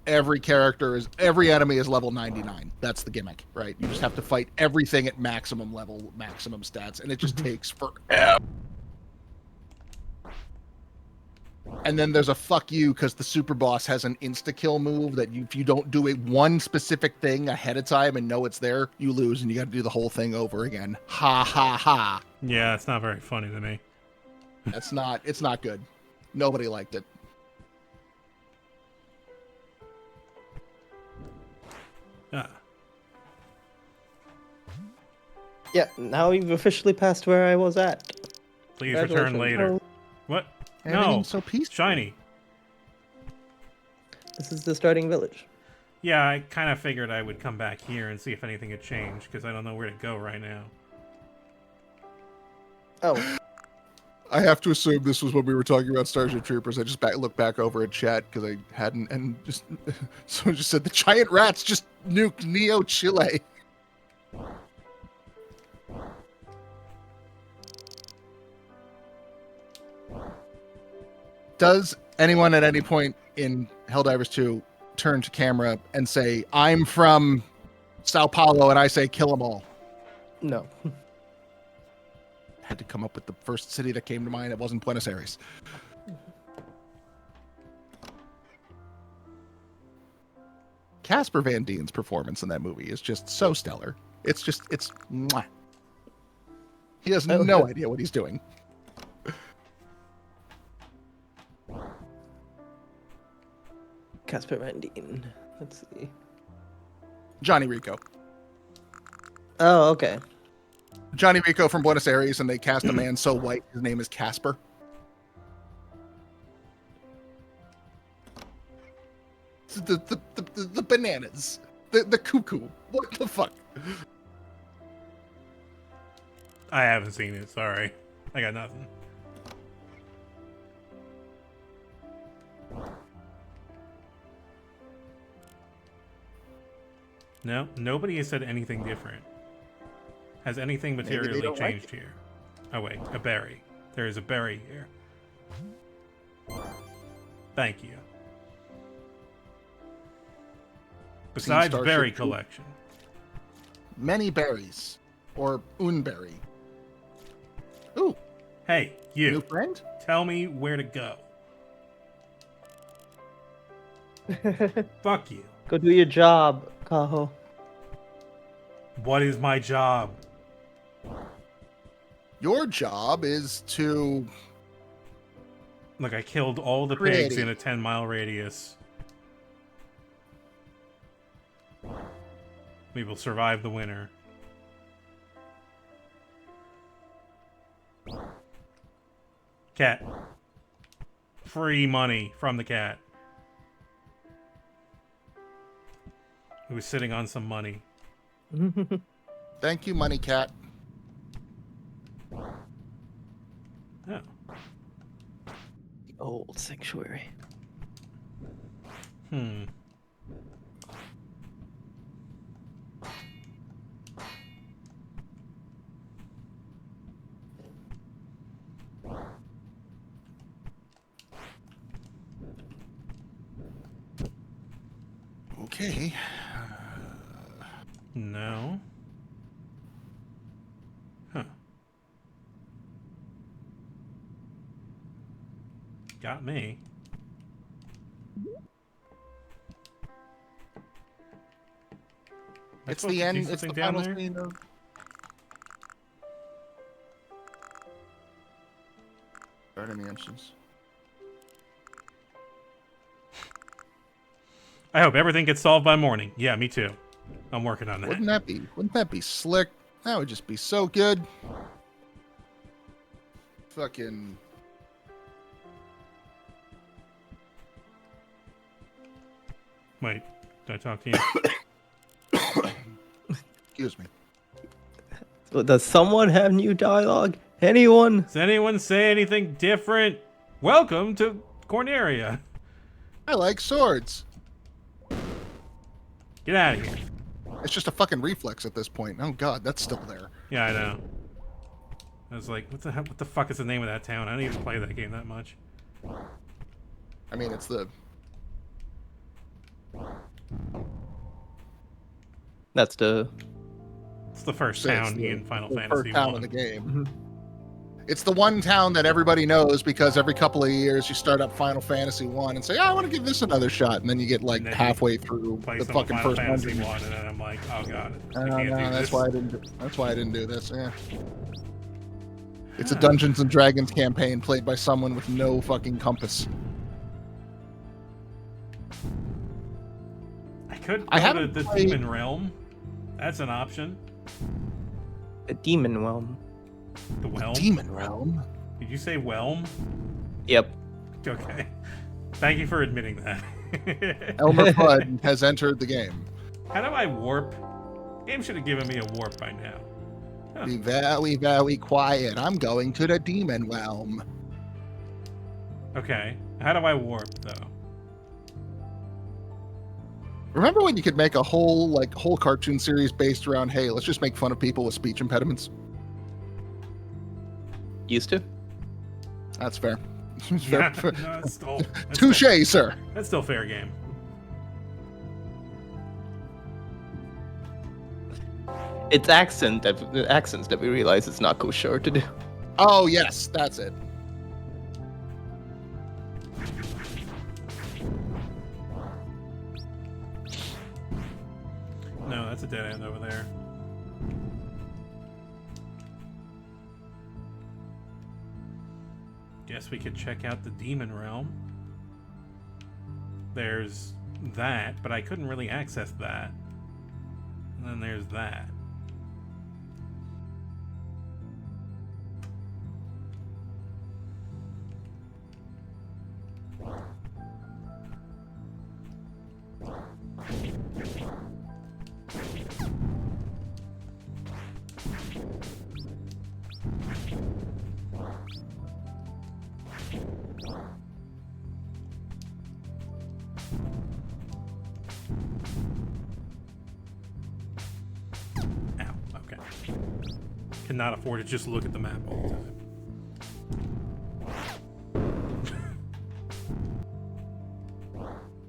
every enemy is level 99. That's the gimmick, right? You just have to fight everything at maximum level, maximum stats, and it just takes forever. And then there's a fuck you because the super boss has an insta-kill move that if you don't do one specific thing ahead of time and know it's there, you lose and you got to do the whole thing over again. Ha ha ha. Yeah, it's not very funny to me. It's not good. Nobody liked it. Ah. Yeah, now you've officially passed where I was at. Please return later. What? No, Everything's so peaceful. shiny. This is the starting village. Yeah, I kind of figured I would come back here and see if anything had changed, because I don't know where to go right now. Oh. I have to assume this was when we were talking about Starship Troopers. I just looked back over at chat because I hadn't, and just someone just said the giant rats just nuked Neo Chile. Does anyone at any point in Helldivers 2 turn to camera and say, "I'm from Sao Paulo," and I say, "Kill them all"? No. Had to come up with the first city that came to mind. It wasn't Buenos Aires. Casper Van Dien's performance in that movie is just so stellar. It's mwah. He has no idea what he's doing. Casper Van Dien. Let's see. Johnny Rico. Oh, okay. Johnny Rico from Buenos Aires, and they cast a man so white his name is Casper. The bananas. The cuckoo. What the fuck? I haven't seen it, sorry. I got nothing. No, nobody has said anything different. Has anything materially changed here? Oh wait, a berry. There is a berry here. Thank you. Besides berry collection. Many berries. Or un berry. Ooh. Hey, you. New friend? Tell me where to go. Fuck you. Go do your job, Kaho. What is my job? Your job is to... Look, I killed all the pigs in a 10-mile radius. We will survive the winter. Cat. Free money from the cat. Who was sitting on some money. Thank you, Money Cat. Oh. The old sanctuary. Hmm. Okay. No. Huh. Got me. It's the end. It's the final scene of... Garden Mansions. I hope everything gets solved by morning. Yeah, me too. I'm working on that. Wouldn't that be slick? That would just be so good. fucking. Wait, did I talk to you? Excuse me. So does someone have new dialogue? Anyone? Does anyone say anything different? Welcome to Corneria. I like swords. Get out of here. It's just a fucking reflex at this point. Oh god, that's still there. Yeah, I know. I was like, what the fuck is the name of that town? I don't even play that game that much. I mean, it's the. That's the. It's the first It's town the- in Final the Fantasy first town 1. in the game. Mhm. It's the one town that everybody knows because every couple of years you start up Final Fantasy 1 and say, I want to give this another shot. And then you get like And then halfway through Play the some fucking Final first Fantasy dungeon. 1, and then I'm like, oh god, Oh, I can't no, do that's this. why I didn't. That's why I didn't do this. Yeah, it's a Dungeons and Dragons campaign played by someone with no fucking compass. I could I go to haven't the played- Demon Realm. That's an option. The demon realm. The Whelm? Demon Realm. Did you say Whelm? Yep. Okay. Thank you for admitting that. Elmer Fudd has entered the game. How do I warp? Game should have given me a warp by now. Be very, very quiet. I'm going to the Demon Realm. Okay. How do I warp though? Remember when you could make a whole cartoon series based around, hey, let's just make fun of people with speech impediments? Used to. That's fair. Yeah, Fair- no, that's still, that's Touche, fair. sir. That's still fair game. It's the accents that we realize it's not kosher to do. Oh, yes, that's it. No, that's a dead end over there. Guess we could check out the Demon Realm. There's that, but I couldn't really access that. And then there's that. Ow, okay. Cannot afford to just look at the map all the time.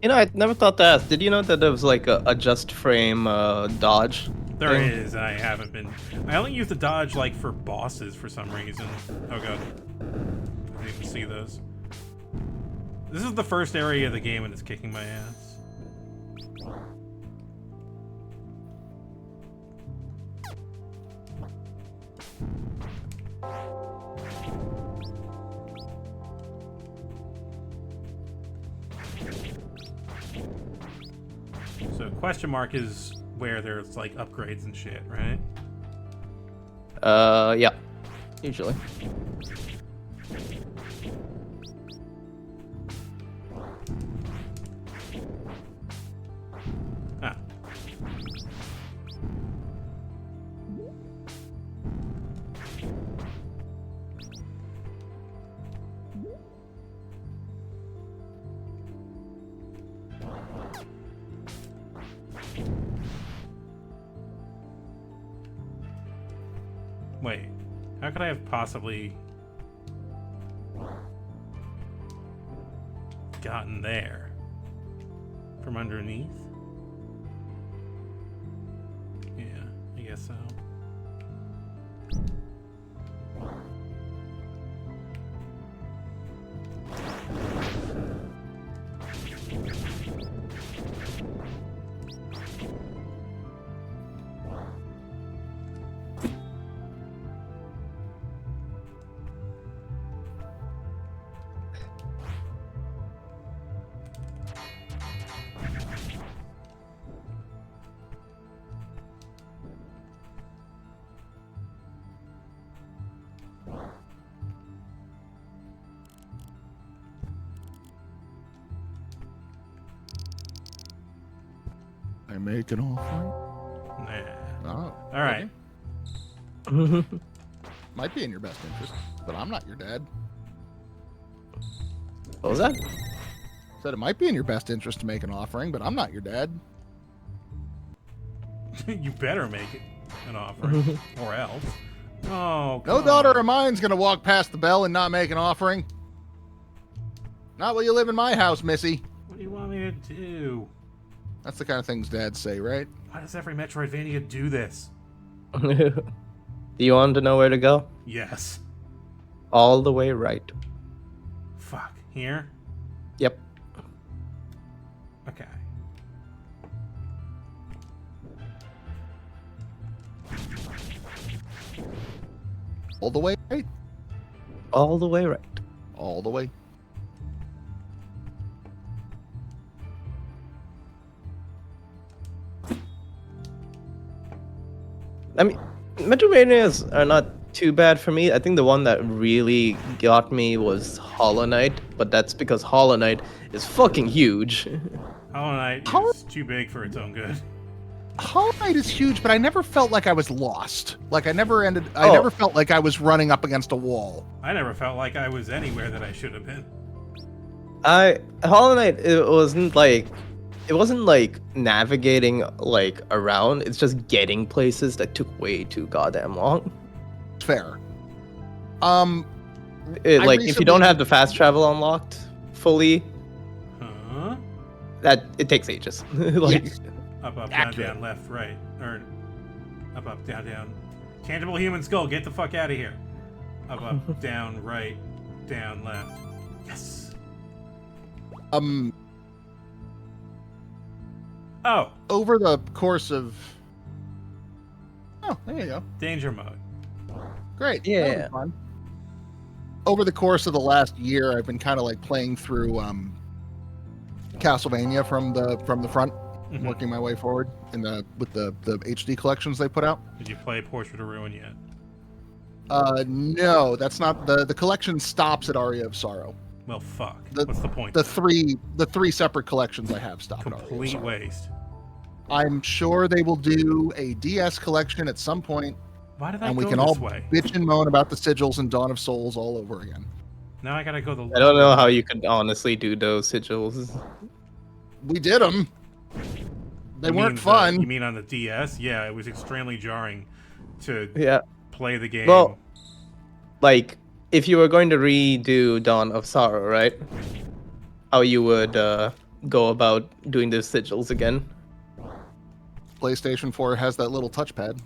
You know, I never thought to ask. Did you know that there was like a adjust frame dodge? There thing? is, and I haven't been. I only use the dodge like for bosses for some reason. Oh god, I didn't even see those. This is the first area of the game, and it's kicking my ass. So question mark is where there's like upgrades and shit, right? Yeah. Usually. Ah. Wait, how could I have possibly gotten there from underneath? Yeah, I guess so. I make an offering. Nah. Oh, All right. Might be in your best interest, but I'm not your dad. What was that? Said it might be in your best interest to make an offering, but I'm not your dad. You better make it an offering, or else. Oh, No come daughter on. of mine's gonna walk past the bell and not make an offering. Not while you live in my house, Missy. What do you want me to do? That's the kind of things dads say, right? Why does every Metroidvania do this? Do you want to know where to go? Yes. All the way right. Fuck. Here? Yep. Okay. All the way right? All the way right. All the way. I mean, Metroidvanias are not too bad for me. I think the one that really got me was Hollow Knight, but that's because Hollow Knight is fucking huge. Hollow Knight Hollow- is too big for its own good. Hollow Knight is huge, but I never felt like I was lost. Like I never Oh. never felt like I was running up against a wall. I never felt like I was anywhere that I should have been. Hollow Knight, it wasn't like navigating like around. It's just getting places that took way too goddamn long. Fair. Like if you recently- don't have the fast travel unlocked fully, Huh? that it takes ages. Like Yes. Up, down, Accurate. down, left, right. Or up, down, down. Tangible human skull, get the fuck out of here. Up, down, right, down, left. Yes. Oh, Over the course of there you go. danger mode. Great. Yeah. That was fun. Over the course of the last year, I've been kind of like playing through Castlevania from the front, Mhm. working my way forward with the HD collections they put out. Did you play Portrait of Ruin yet? No, that's not the collection stops at Aria of Sorrow. Well, fuck. The- What's the point? The three separate collections I have stopped at Aria of Complete Sorrow. waste. I'm sure they will do a DS collection at some point, Why did I and go we can this all way? bitch and moan about the sigils and Dawn of Souls all over again. Now I gotta go the. I don't know how you could honestly do those sigils. We did them. They You weren't mean fun. You mean on the DS? Yeah, it was extremely jarring to Yeah. play the game. Well, like if you were going to redo Dawn of Sorrow, right? How you would go about doing those sigils again? PlayStation 4 has that little touchpad.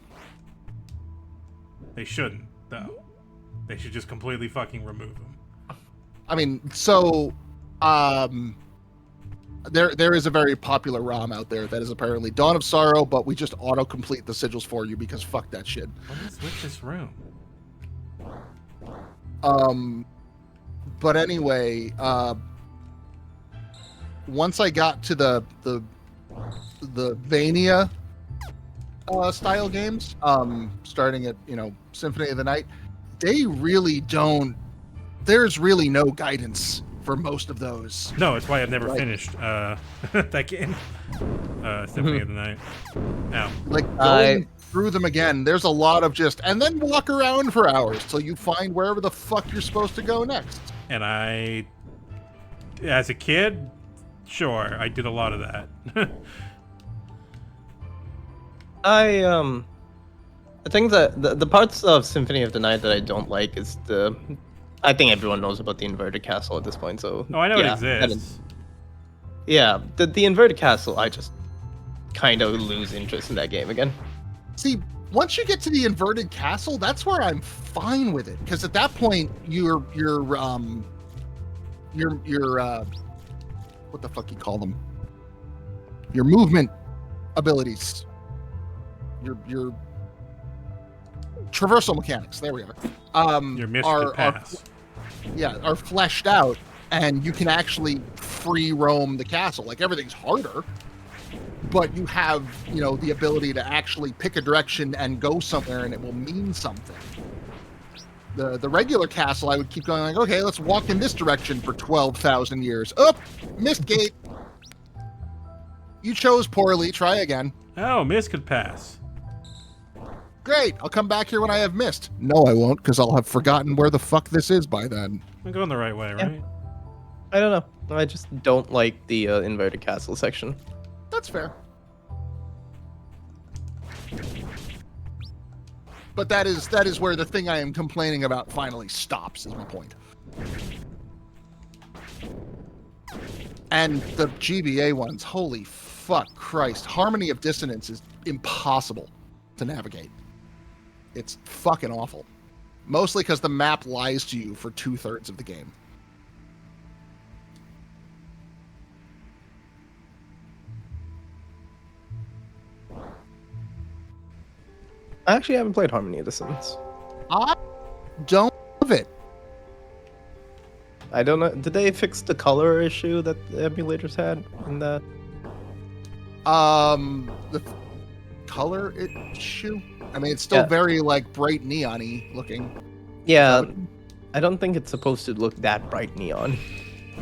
They shouldn't, though. They should just completely fucking remove them. I mean, so there is a very popular ROM out there that is apparently Dawn of Sorrow, but we just auto-complete the sigils for you because fuck that shit. What is with this room? But anyway, once I got to the Vania style games, starting at Symphony of the Night, they really don't. There's really no guidance for most of those. No, it's why I've never Right. finished that game. Symphony of the Night. Now, Like going through them again, there's a lot of just and then walk around for hours till you find wherever the fuck you're supposed to go next. and I, as a kid, sure, I did a lot of that. I think that the parts of Symphony of the Night that I don't like is I think everyone knows about the inverted castle at this point, so Oh, I know yeah, it that exists. Yeah, the inverted castle, I just kind of lose interest in that game again. See, once you get to the inverted castle, that's where I'm fine with it because at that point your what the fuck you call them? Your movement abilities. Your traversal mechanics. There we are. Your Michigan Pass. Are fleshed out, and you can actually free roam the castle. Like everything's harder, but you have the ability to actually pick a direction and go somewhere, and it will mean something. The regular castle, I would keep going like, okay, let's walk in this direction for 12,000 years. Oh, missed gate. You chose poorly. Try again. Oh, Miss could pass. Great. I'll come back here when I have missed. No, I won't, because I'll have forgotten where the fuck this is by then. I'm going the right way, right? I don't know. I just don't like the inverted castle section. That's fair. But that is where the thing I am complaining about finally stops, is my point. And the GBA ones, holy fuck Christ. Harmony of Dissonance is impossible to navigate. It's fucking awful. Mostly because the map lies to you for 2/3 of the game. I actually haven't played Harmony of Dissonance. I don't love it. I don't know. Did they fix the color issue that the emulators had in that? The color issue? I mean, it's still very, like, bright neon-y looking. Yeah, I don't think it's supposed to look that bright neon.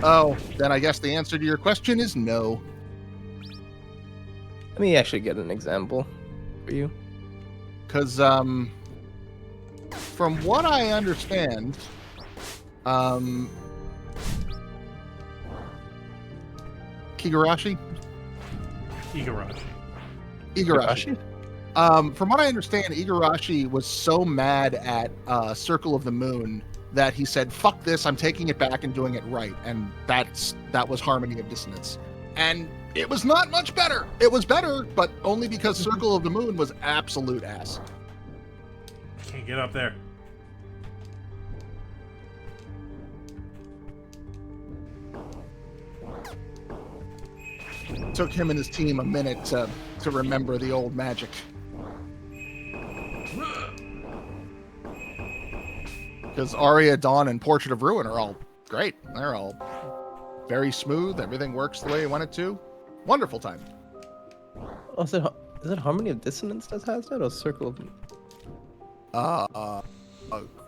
Oh, then I guess the answer to your question is no. Let me actually get an example for you. Because, from what I understand, Igarashi? Igarashi. From what I understand, Igarashi was so mad at Circle of the Moon that he said, fuck this, I'm taking it back and doing it right. And that was Harmony of Dissonance. And it was not much better. It was better, but only because Circle of the Moon was absolute ass. Can't get up there. It took him and his team a minute to remember the old magic. Because Aria, Dawn, and Portrait of Ruin are all great. They're all very smooth. Everything works the way you want it to. Wonderful time. Oh, is it Harmony of Dissonance that has that, or Circle of?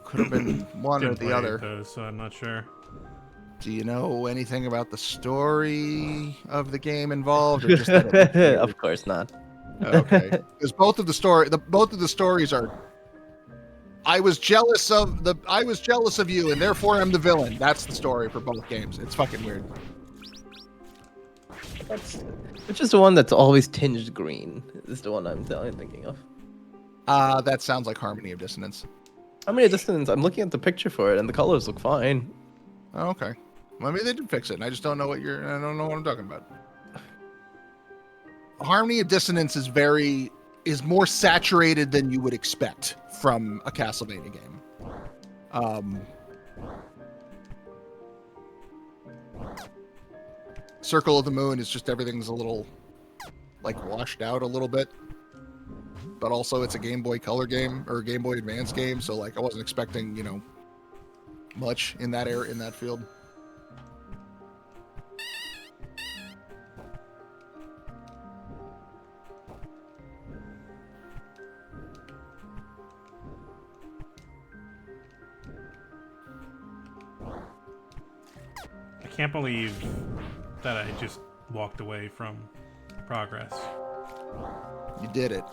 Could have been one or the other. Those, so I'm not sure. Do you know anything about the story of the game involved, or just that Of course not. Okay, because both of the stories are. I was jealous of you, and therefore I'm the villain. That's the story for both games. It's fucking weird. Which is the one that's always tinged green? Is the one I'm thinking of. That sounds like Harmony of Dissonance. Harmony of Dissonance. I'm looking at the picture for it, and the colors look fine. Oh, okay. Well, maybe they did fix it, and I just don't know I don't know what I'm talking about. Harmony of Dissonance is more saturated than you would expect from a Castlevania game. Circle of the Moon is just everything's a little like washed out a little bit. But also it's a Game Boy Color game or a Game Boy Advance game, so like I wasn't expecting, much in that in that field. I can't believe that I just walked away from progress. You did it.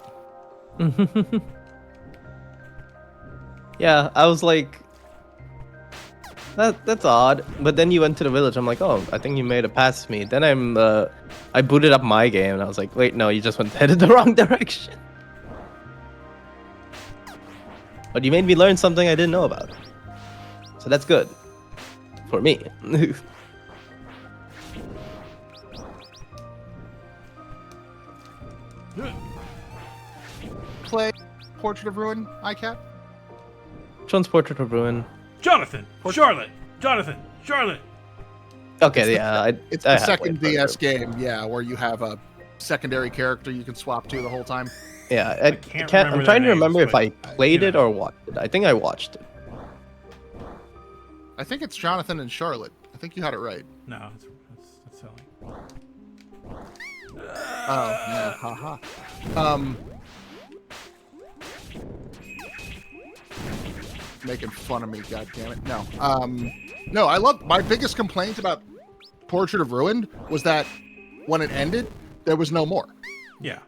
Yeah, I was like, that's odd. But then you went to the village. I'm like, oh, I think you made it past me. Then I booted up my game and I was like, wait, no, you just went headed the wrong direction. But you made me learn something I didn't know about. So that's good for me. Play Portrait of Ruin, ICAP? John's Portrait of Ruin. Jonathan! Charlotte! Jonathan! Charlotte! Okay, yeah. It's the second DS game, yeah, where you have a secondary character you can swap to the whole time. Yeah, can't I'm trying to remember if but, I played it or watched it. I think I watched it. I think it's Jonathan and Charlotte. I think you had it right. No, that's silly. Oh, yeah, haha. Making fun of me, goddammit. No, I love my biggest complaint about Portrait of Ruin was that when it ended, there was no more. Yeah.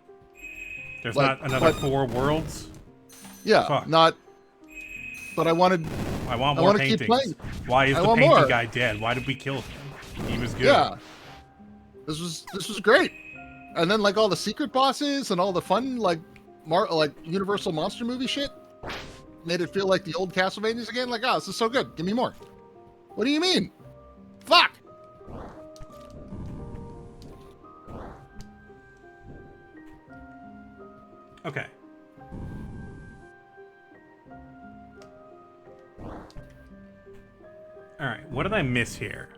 There's Like, not another but- 4 worlds. Yeah, Fuck. not. But I wanted. I want I more wanna keep paintings. playing. Why is I the want painting more. guy dead? Why did we kill him? He was good. Yeah, this was great. And then like all the secret bosses and all the fun like Universal Monster movie shit made it feel like the old Castlevanias again. Like, oh, this is so good. Give me more. What do you mean? Fuck. Okay. All right. What did I miss here?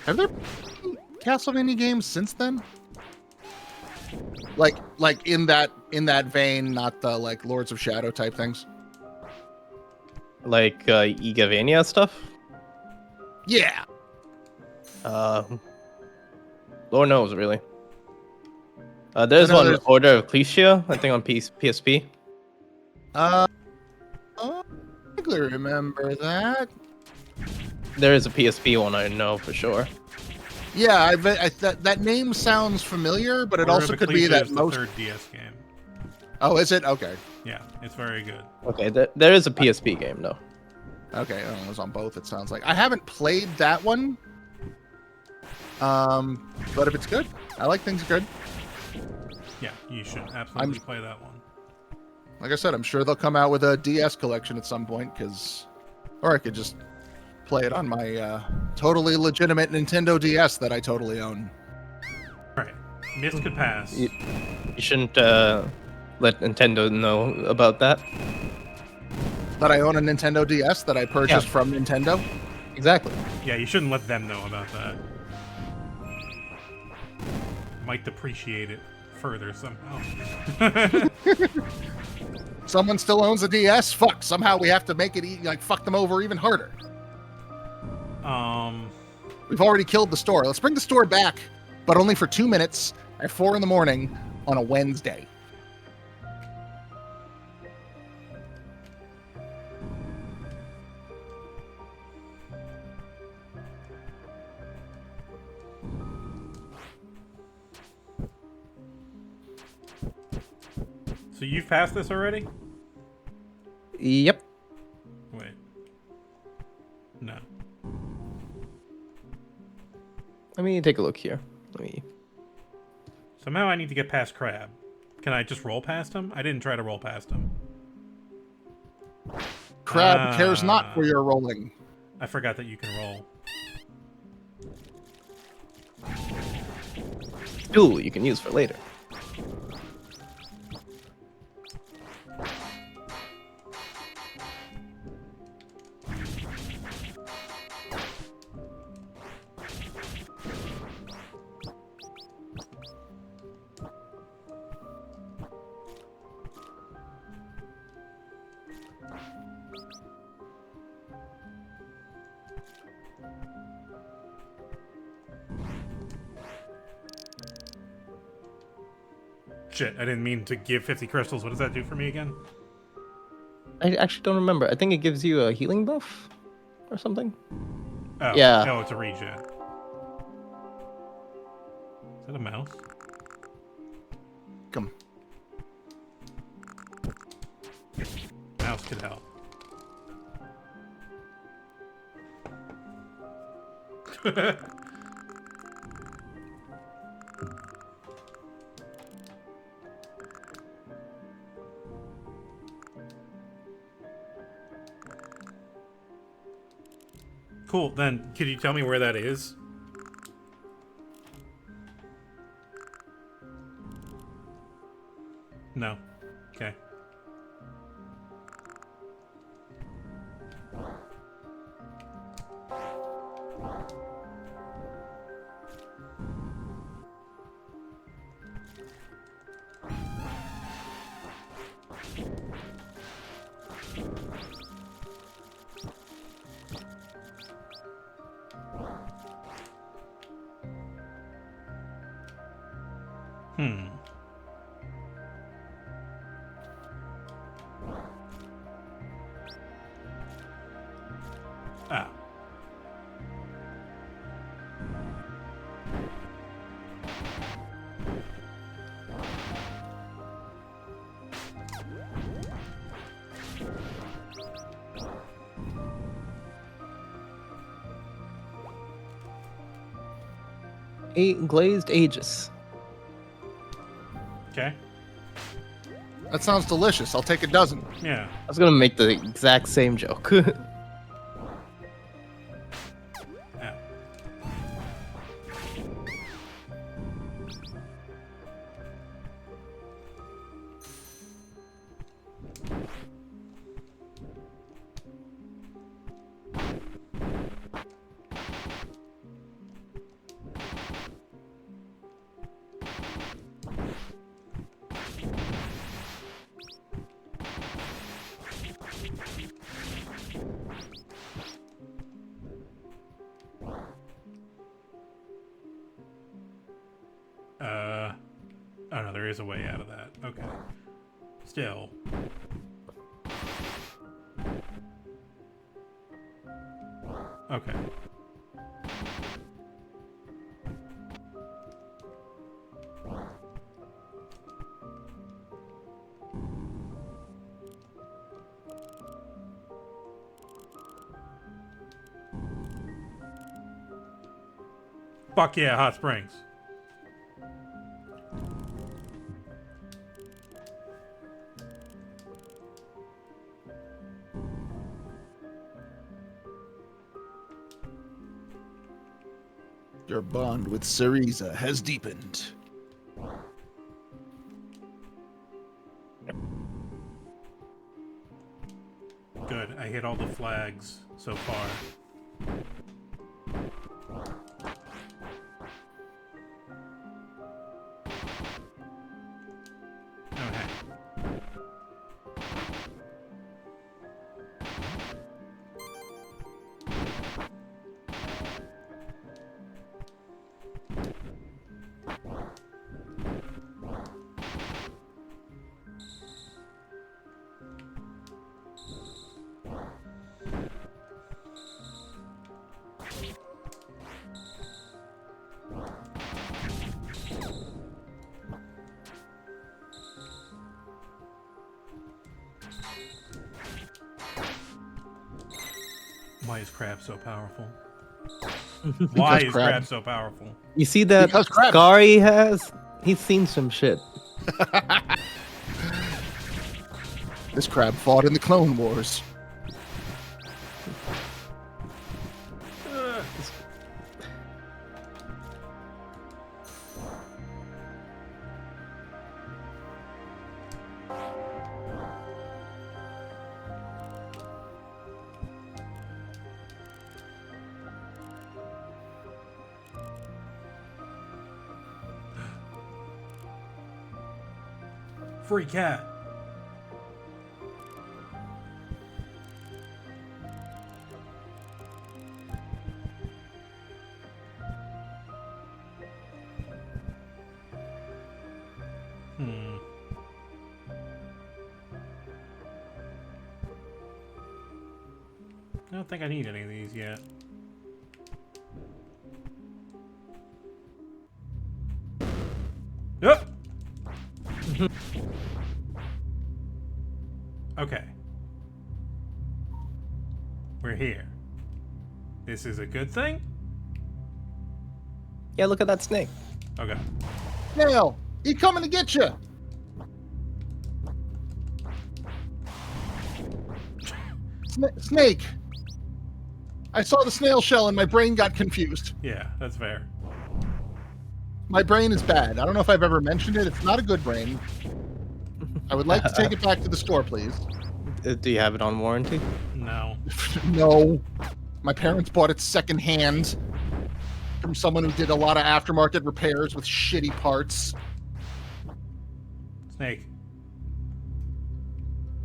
Have there been Castlevania games since then? Like in that vein, not the like Lords of Shadow type things. Like Igavania stuff. Yeah. Lord knows, really. There's I know one there's- Order of Ecclesia, I think on PSP. Oh, I vaguely remember that. There is a PSP one, I know for sure. Yeah, that name sounds familiar, but it Order also of could be Ecclesia that is most. the 3rd DS game. Oh, is it? Okay. Yeah, it's very good. Okay, there is a PSP game though. Okay, oh, it was on both. It sounds like I haven't played that one. But if it's good, I like things good. Yeah, you should absolutely play that one. Like I said, I'm sure they'll come out with a DS collection at some point, or I could just play it on my totally legitimate Nintendo DS that I totally own. All right, this could pass. You shouldn't let Nintendo know about that. That I own a Nintendo DS that I purchased Yeah. from Nintendo. Exactly. Yeah, you shouldn't let them know about that. Might depreciate it further somehow. Someone still owns a DS. Fuck. Somehow we have to make it like fuck them over even harder. We've already killed the store. Let's bring the store back, but only for 2 minutes at 4 in the morning on a Wednesday. So you've passed this already? Yep. Wait. No. Let me take a look here. Let me. Somehow I need to get past Crab. Can I just roll past him? I didn't try to roll past him. Crab cares not for your rolling. I forgot that you can roll. Tool you can use for later. Shit, I didn't mean to give 50 crystals. What does that do for me again? I actually don't remember. I think it gives you a healing buff or something. Oh, Yeah. No, it's a regen. Is that a mouse? Come. Mouse could help. Cool, then could you tell me where that is? No. Okay. Hmm. Ah. A glazed Aegis. Okay. That sounds delicious. I'll take a dozen. Yeah. I was gonna make the exact same joke. Ah. Oh no, there is a way out of that. Okay. Still. Okay. Fuck yeah, hot springs. Your bond with Cereza has deepened. Good. I hit all the flags so far. Okay. Why is crab so powerful? Why is crab so powerful? You see that Because crab. scar he has? He's seen some shit. This crab fought in the Clone Wars. Free cat. Hmm. I don't think I need any of these yet. Yep. Okay. We're here. This is a good thing? Yeah, look at that snake. Okay. Snail, he coming to get you. Snake. I saw the snail shell and my brain got confused. Yeah, that's fair. My brain is bad. I don't know if I've ever mentioned it. It's not a good brain. I would like to take it back to the store, please. Do you have it on warranty? No. No. My parents bought it secondhand from someone who did a lot of aftermarket repairs with shitty parts. Snake.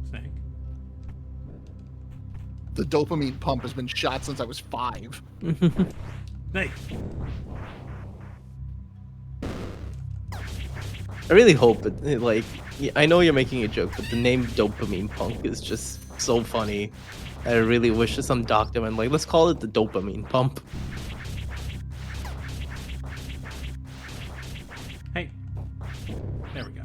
Snake. The dopamine pump has been shot since I was 5. Snake. I really hope like, I know you're making a joke, but the name Dopamine Punk is just so funny. I really wish some doctor went like, let's call it the Dopamine Pump. Hey. There we go.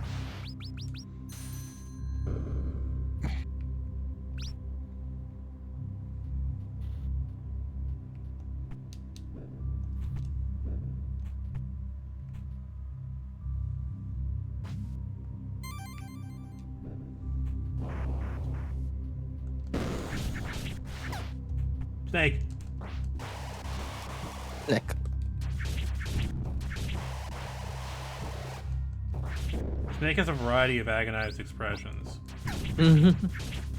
Snake. Nick. Snake has a variety of agonized expressions.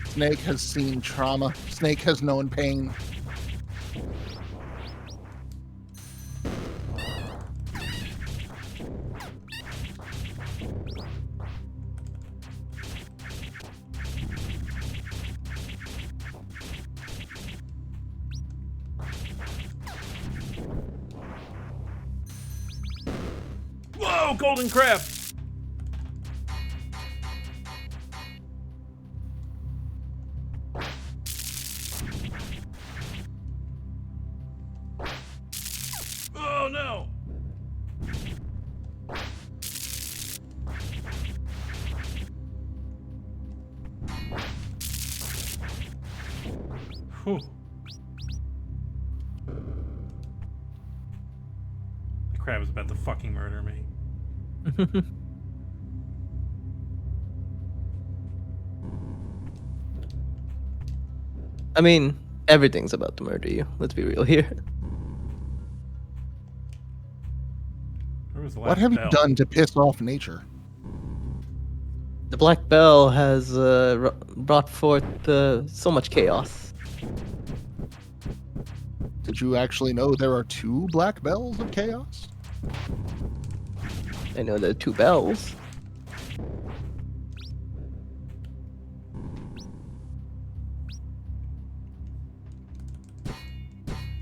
Snake has seen trauma. Snake has known pain. Whoa, golden crab! Oh no! Whew. The crab is about to fucking murder me. I mean, everything's about to murder you. Let's be real here. Where was the What last have bell? you done to piss off nature? The Black Bell has brought forth so much chaos. Did you actually know there are 2 black bells of chaos? I know there are 2 bells.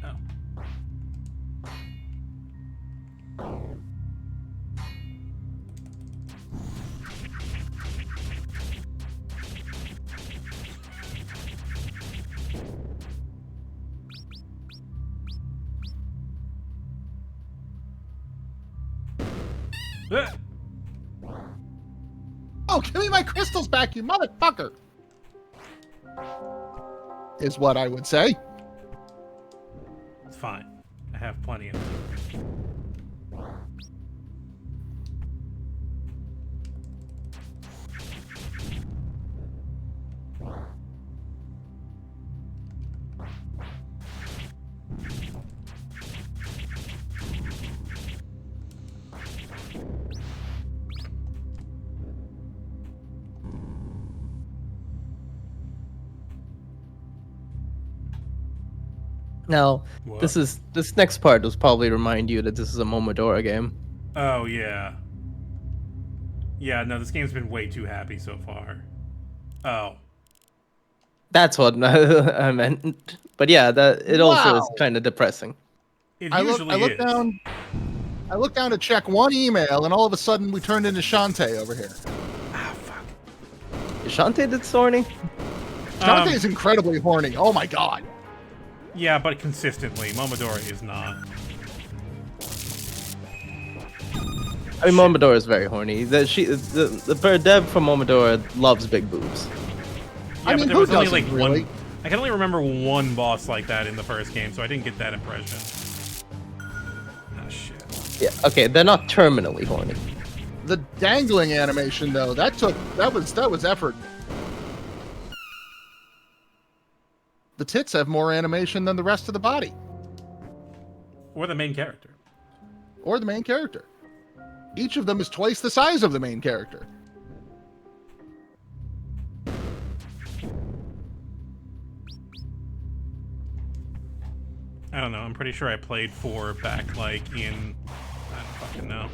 Oh. Ah! Oh, give me my crystals back, you motherfucker! Is what I would say. It's fine. I have plenty of them. Now, What? this next part will probably remind you that this is a Momodora game. Oh, yeah. Yeah, no, this game's been way too happy so far. Oh. That's what I meant. But yeah, that it also is Wow. kind of depressing. It I usually look is. down. I look down to check one email, and all of a sudden we turned into Shantae over here. Ah, fuck. Is Shantae that's horny? Shantae is incredibly horny. Oh my god. Yeah, but consistently. Momodora is not. I mean, Momodora is very horny. The dev from Momodora loves big boobs. Yeah, I mean, but there who was only doesn't like really? one. I can only remember one boss like that in the first game, so I didn't get that impression. Oh shit. Yeah, okay, they're not terminally horny. The dangling animation, though, that was effort. The tits have more animation than the rest of the body, Or the main character. or the main character. Each of them is twice the size of the main character. I don't know. I'm pretty sure I played 4 back like in. I don't fucking know.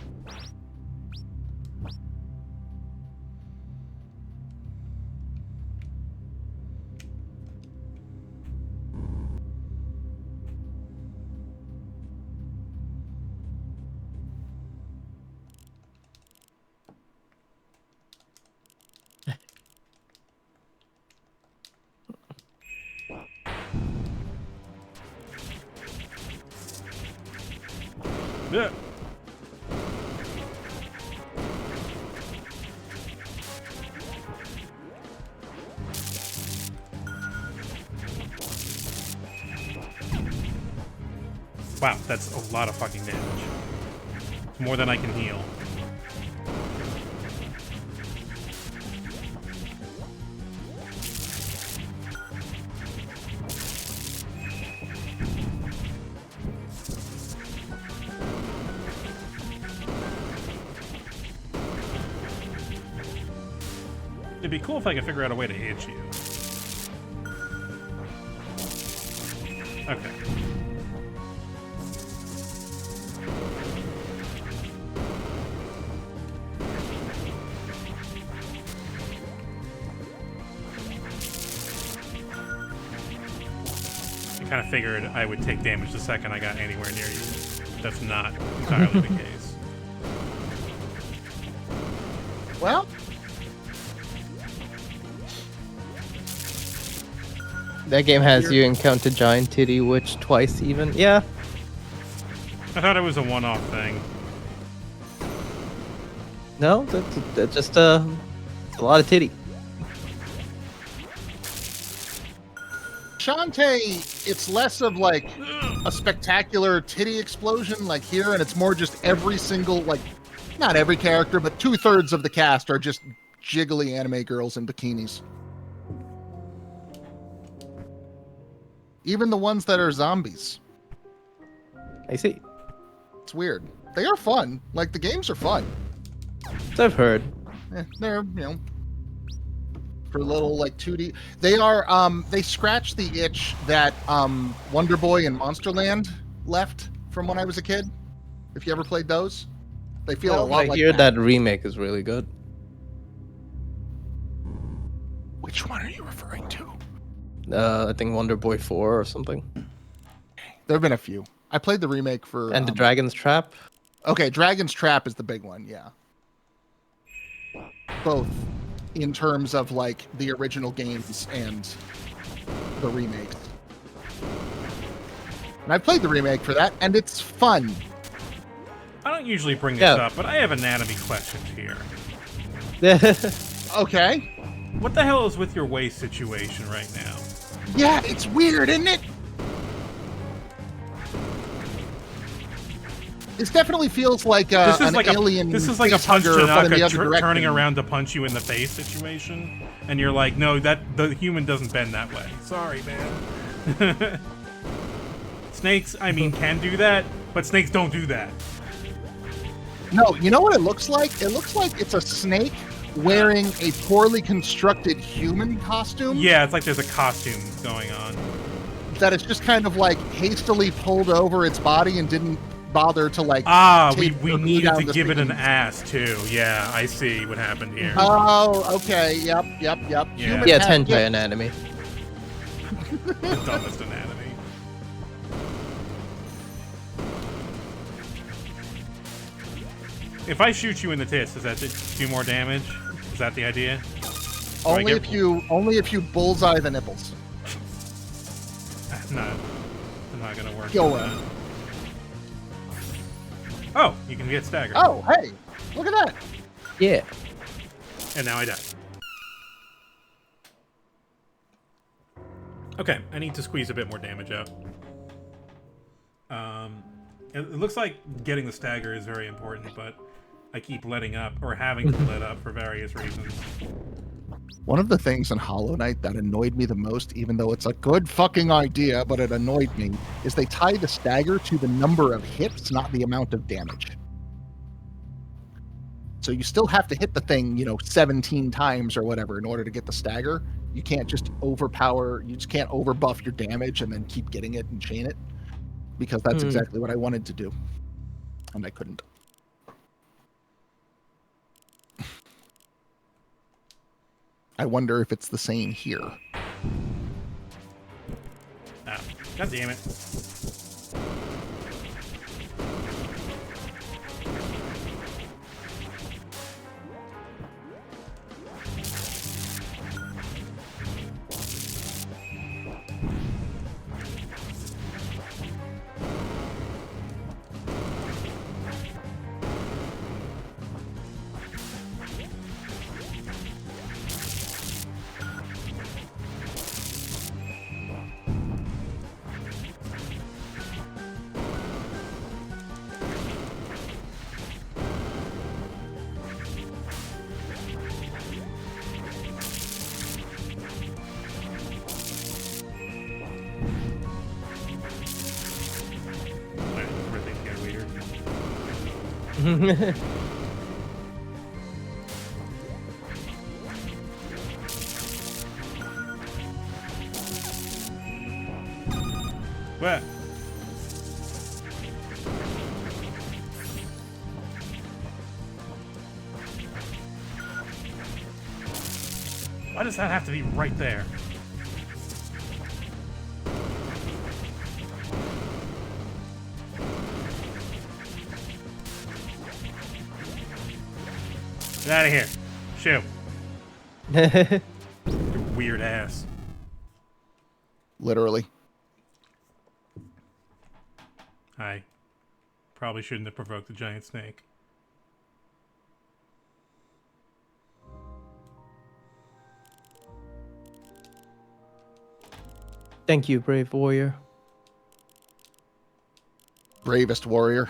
Yeah. Wow, that's a lot of fucking damage. It's more than I can heal. It'd be cool if I could figure out a way to hit you. Okay. I kind of figured I would take damage the second I got anywhere near you. That's not entirely the case. Well, That game has you encounter giant titty witch twice even. Yeah. I thought it was a one-off thing. No, that's just a lot of titty. Shantae, it's less of like a spectacular titty explosion like here, and it's more just every single, like, not every character, but 2/3 of the cast are just jiggly anime girls in bikinis. Even the ones that are zombies. I see. It's weird. They are fun. Like, the games are fun. So I've heard. They're, you know, for little, like, 2D. They are, they scratch the itch that Wonder Boy and Monsterland left from when I was a kid. If you ever played those. They feel a lot I like hear that. that remake is really good. Which one are you referring to? I think Wonder Boy 4 or something. There have been a few. I played the remake for... And the Dragon's Trap. Okay, Dragon's Trap is the big one, yeah. Both in terms of, like, the original games and the remakes. And I played the remake for that, and it's fun. I don't usually bring this up, but I have anatomy questions here. Okay. What the hell is with your waist situation right now? Yeah, it's weird, isn't it? This definitely feels like an alien. This is like a punch facehugger, but in the other Tanaka direction. turning around to punch you in the face situation, and you're like, no, that the human doesn't bend that way. Sorry, man. Snakes, I mean, can do that, but snakes don't do that. No, you know what it looks like? It looks like it's a snake wearing a poorly constructed human costume. Yeah, it's like there's a costume going on. That it's just kind of like hastily pulled over its body and didn't bother to like. We needed to give it an ass too. Yeah, I see what happened here. Oh, okay. Yep. Yeah, it's hentai anatomy. The dumbest anatomy. If I shoot you in the tits, does that do more damage? Is that the idea? Only if you bullseye the nipples. No, I'm not gonna work. Go with that. Oh, you can get staggered. Oh, hey, look at that. Yeah. And now I die. Okay, I need to squeeze a bit more damage out. It looks like getting the stagger is very important, but I keep letting up, or having to let up for various reasons. One of the things in Hollow Knight that annoyed me the most, even though it's a good fucking idea, but it annoyed me, is they tie the stagger to the number of hits, not the amount of damage. So you still have to hit the thing, 17 times or whatever in order to get the stagger. You can't just you just can't overbuff your damage and then keep getting it and chain it. Because that's exactly what I wanted to do. And I couldn't. I wonder if it's the same here. Ah, God damn it. What? Why does that have to be right there? Get out of here. Shoot. Your weird ass. Literally. I probably shouldn't have provoked the giant snake. Thank you, brave warrior. Bravest warrior.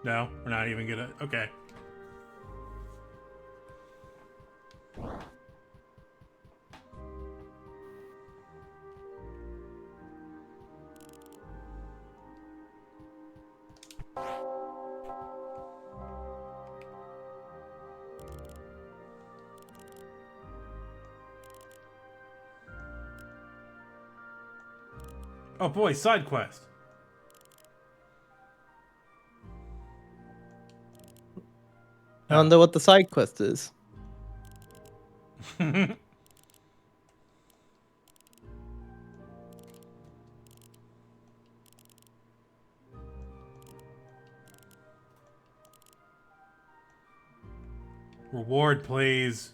No, we're not even gonna. Okay. Oh boy, side quest. I wonder what the side quest is. Reward, please.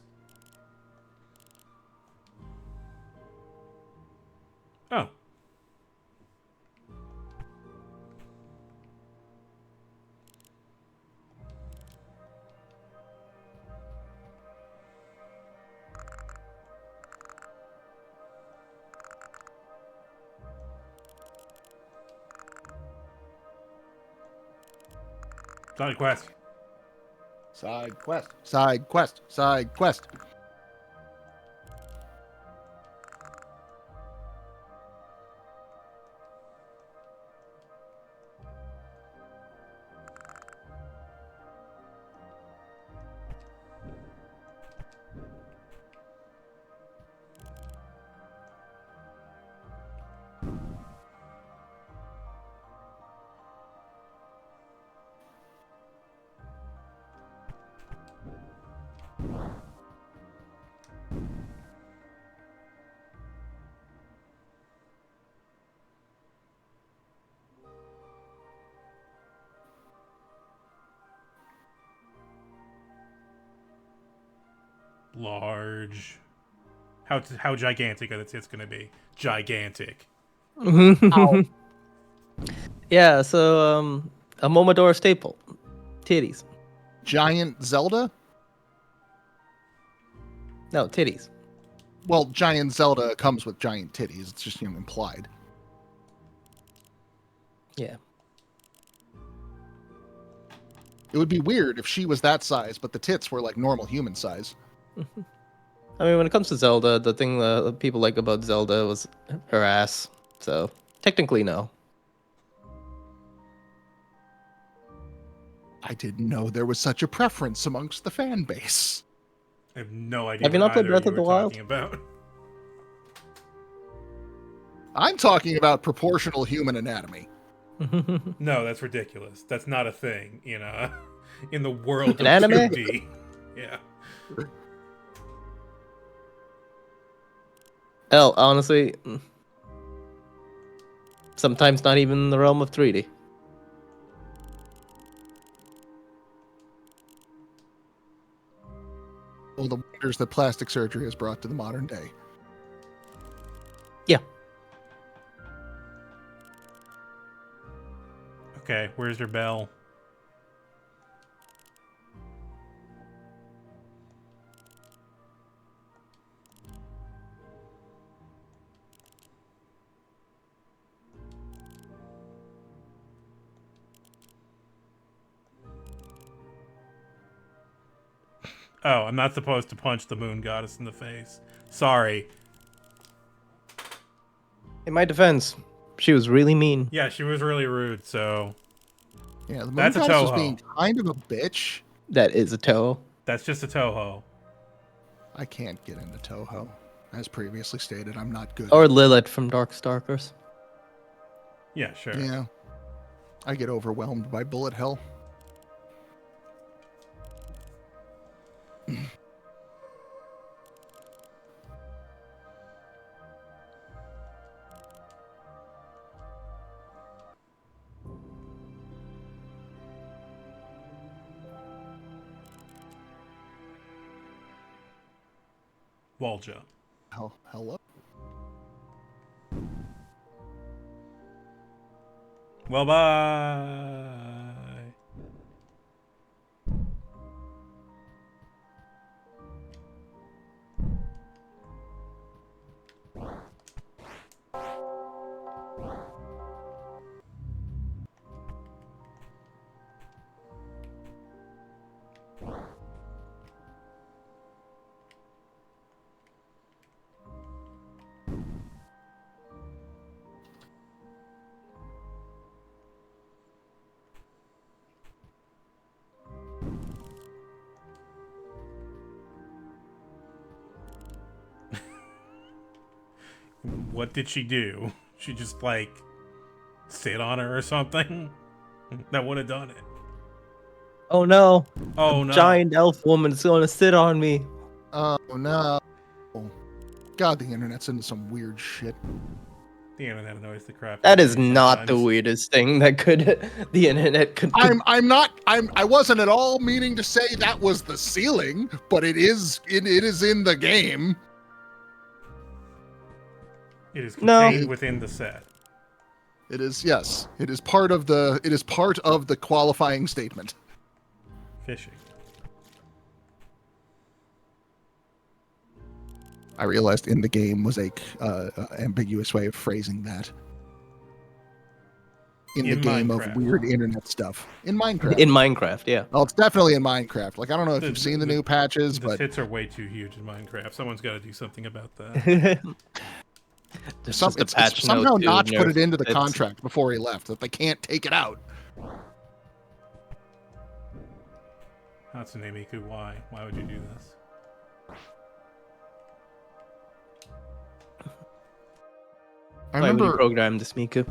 Oh. Side quest. Side quest. Side quest. Side quest. Large. How gigantic it's gonna be? Gigantic. Yeah, so a Momodora staple. Titties. Giant Zelda? No, titties. Well, giant Zelda comes with giant titties. It's just implied. Yeah. It would be weird if she was that size, but the tits were like normal human size. I mean, when it comes to Zelda, the thing that people like about Zelda was her ass. So technically, no. I didn't know there was such a preference amongst the fan base. I have no idea Have you what not played either Breath you of the were Wild? talking about. I'm talking about proportional human anatomy. No, that's ridiculous. That's not a thing, you know, in the world In of anime? 2D. Yeah. Hell, honestly, sometimes not even in the realm of 3D. All the wonders that plastic surgery has brought to the modern day. Yeah. Okay, where's your bell? Oh, I'm not supposed to punch the moon goddess in the face. Sorry. In my defense, she was really mean. Yeah, she was really rude, so... Yeah, the moon That's a goddess was Toho. being kind of a bitch. That is a Toho. That's just a Toho. I can't get into Toho. As previously stated, I'm not good. Or Lilith from Darkstalkers. Yeah, sure. Yeah. I get overwhelmed by bullet hell. Walja. Hello? Well, bye. What did she do? She just, like, sit on her or something? That would have done it. Oh no. Oh, A no. giant elf woman is going to sit on me. Oh, no. God, the internet's into some weird shit. The internet annoys the crap. That out of is me not the sometimes. weirdest thing that could the internet could. I wasn't at all meaning to say that was the ceiling, but it is in the game. It is No. contained within the set. It is, yes. It is part of the qualifying statement. Fishing. I realized in the game was a ambiguous way of phrasing that. In the game Minecraft. of weird internet stuff. In Minecraft. In Minecraft, yeah. Well, it's definitely in Minecraft. Like, I don't know if The- you've seen the the- new patches, The but tits are way too huge in Minecraft. Someone's got to do something about that. There's some, just a it's patch somehow note to Notch put nerf it into the tits. contract before he left that they can't take it out. Hatsune Miku, why? Why would you do this? I Why would you remember program this, Miku?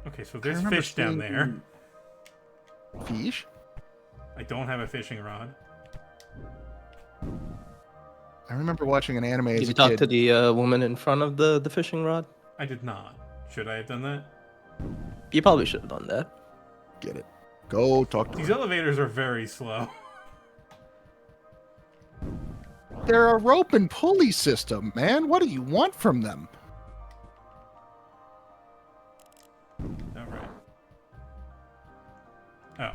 Okay, so I there's remember fish down there. seeing fish. I don't have a fishing rod. I remember watching an anime Did as you a talk kid. to the woman in front of the fishing rod? I did not. Should I have done that? You probably should have done that. Get it. Go talk to These her. elevators are very slow. They're a rope and pulley system, man. What do you want from them? Alright. Oh.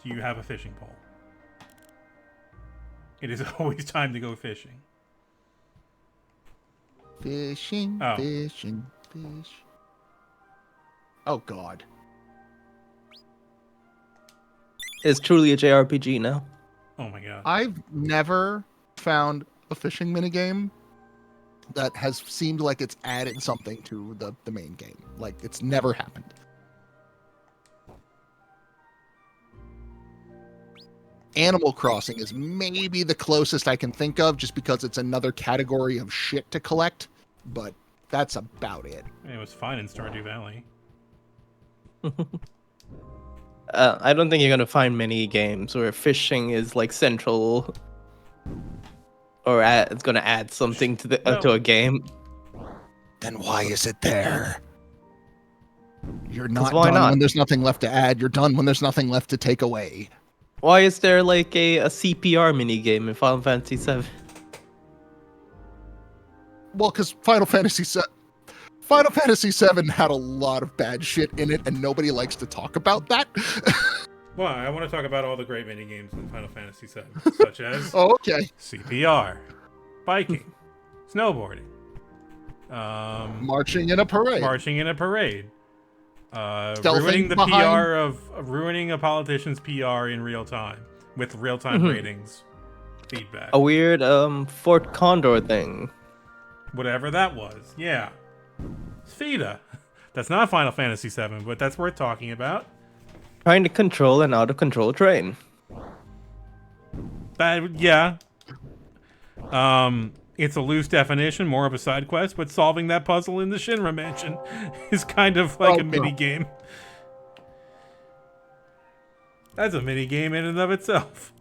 Do you have a fishing pole? It is always time to go fishing. Fishing, Oh. fishing, fish. Oh, God. It's truly a JRPG now. Oh my god. I've never found a fishing minigame that has seemed like it's added something to the main game. Like, it's never happened. Animal Crossing is maybe the closest I can think of, just because it's another category of shit to collect, but that's about it. It was fine in Stardew Valley. I don't think you're gonna find many games where fishing is like central, or it's gonna add something to the to a game. Then why is it there? You're not why done not? when there's nothing left to add. You're done when there's nothing left to take away. Why is there like a CPR mini game in Final Fantasy VII? Well, because Final Fantasy VII had a lot of bad shit in it, and nobody likes to talk about that. Well, I want to talk about all the great mini games in Final Fantasy VII, such as Oh, okay. CPR, biking, snowboarding, Marching in a parade. marching in a parade, Stealthing ruining the behind- PR of ruining a politician's PR in real time, with real-time ratings feedback. A weird Fort Condor thing. Whatever that was. Yeah. Sfida. That's not Final Fantasy VII, but that's worth talking about. Trying to control an out of control train. Yeah. It's a loose definition, more of a side quest, but solving that puzzle in the Shinra mansion is kind of like a mini game. That's a mini game in and of itself.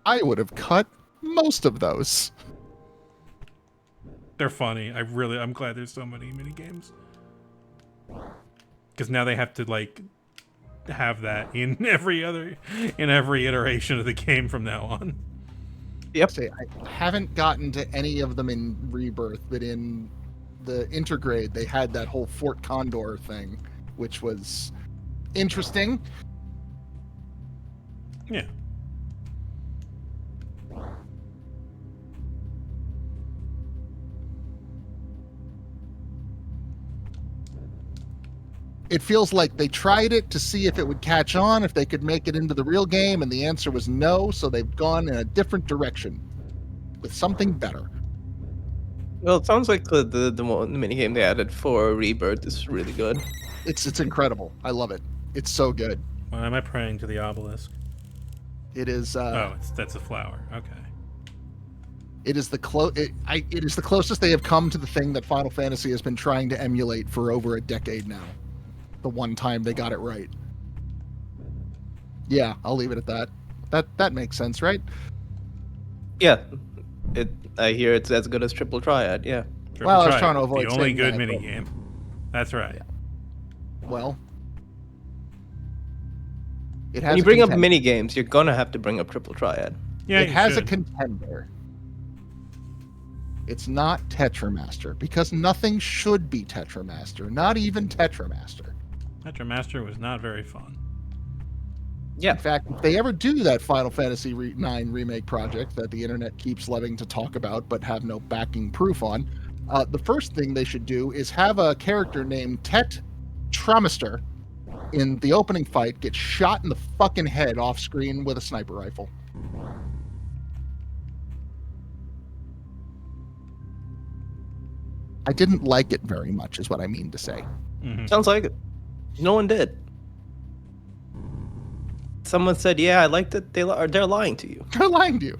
I would have cut most of those. They're funny. I'm glad there's so many mini games. Because now they have to like have that in every iteration of the game from now on. Yep. Say, I haven't gotten to any of them in Rebirth, but in the Intergrade, they had that whole Fort Condor thing, which was interesting. Yeah. It feels like they tried it to see if it would catch on, if they could make it into the real game, and the answer was no, so they've gone in a different direction with something better. Well, it sounds like the minigame they added for Rebirth is really good. It's incredible. I love it. It's so good. Why am I praying to the obelisk? It is. That's a flower. Okay. It is the closest they have come to the thing that Final Fantasy has been trying to emulate for over a decade now. The one time they got it right. Yeah, I'll leave it at that. That makes sense, right? Yeah. I hear it's as good as Triple Triad, yeah. Well, I was trying to avoid the only saying good that, mini but- game. That's right. Yeah. Well, it has. When you a bring up contender. mini games, you're gonna have to bring up Triple Triad. Yeah, It you has a should. contender. It's not Tetramaster, because nothing should be Tetramaster, not even Tetramaster. Tetramaster was not very fun. Yeah. In fact, if they ever do that Final Fantasy IX remake project that the internet keeps loving to talk about but have no backing proof on, the first thing they should do is have a character named Tetramaster in the opening fight get shot in the fucking head off screen with a sniper rifle. I didn't like it very much, is what I mean to say. Mm-hmm. Sounds like it. No one did. Someone said, "Yeah, I liked it." They're lying to you. They're lying to you.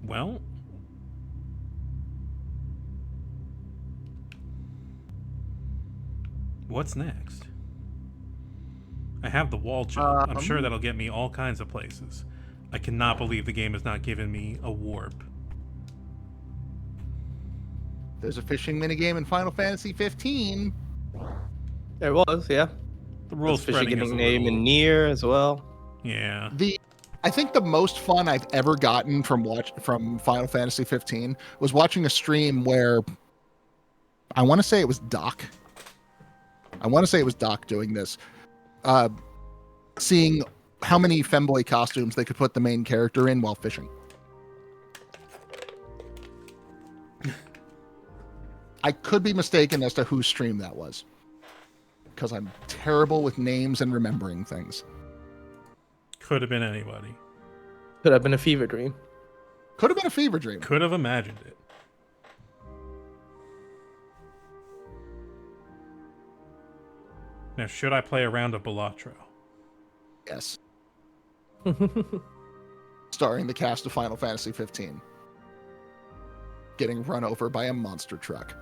Well, what's next? I have the wall jump. I'm sure that'll get me all kinds of places. I cannot believe the game has not given me a warp. There's a fishing minigame in Final Fantasy 15. There was, yeah. The rule Fishing spreading is getting a name little... in Nier as well. Yeah. I think the most fun I've ever gotten from Final Fantasy 15 was watching a stream where I want to say it was Doc. Doing this. Seeing how many femboy costumes they could put the main character in while fishing. I could be mistaken as to whose stream that was, because I'm terrible with names and remembering things. Could have been anybody. Could have been a fever dream. Could have been a fever dream. Could have imagined it. Now, should I play a round of Balatro? Yes. Starring the cast of Final Fantasy 15. Getting run over by a monster truck.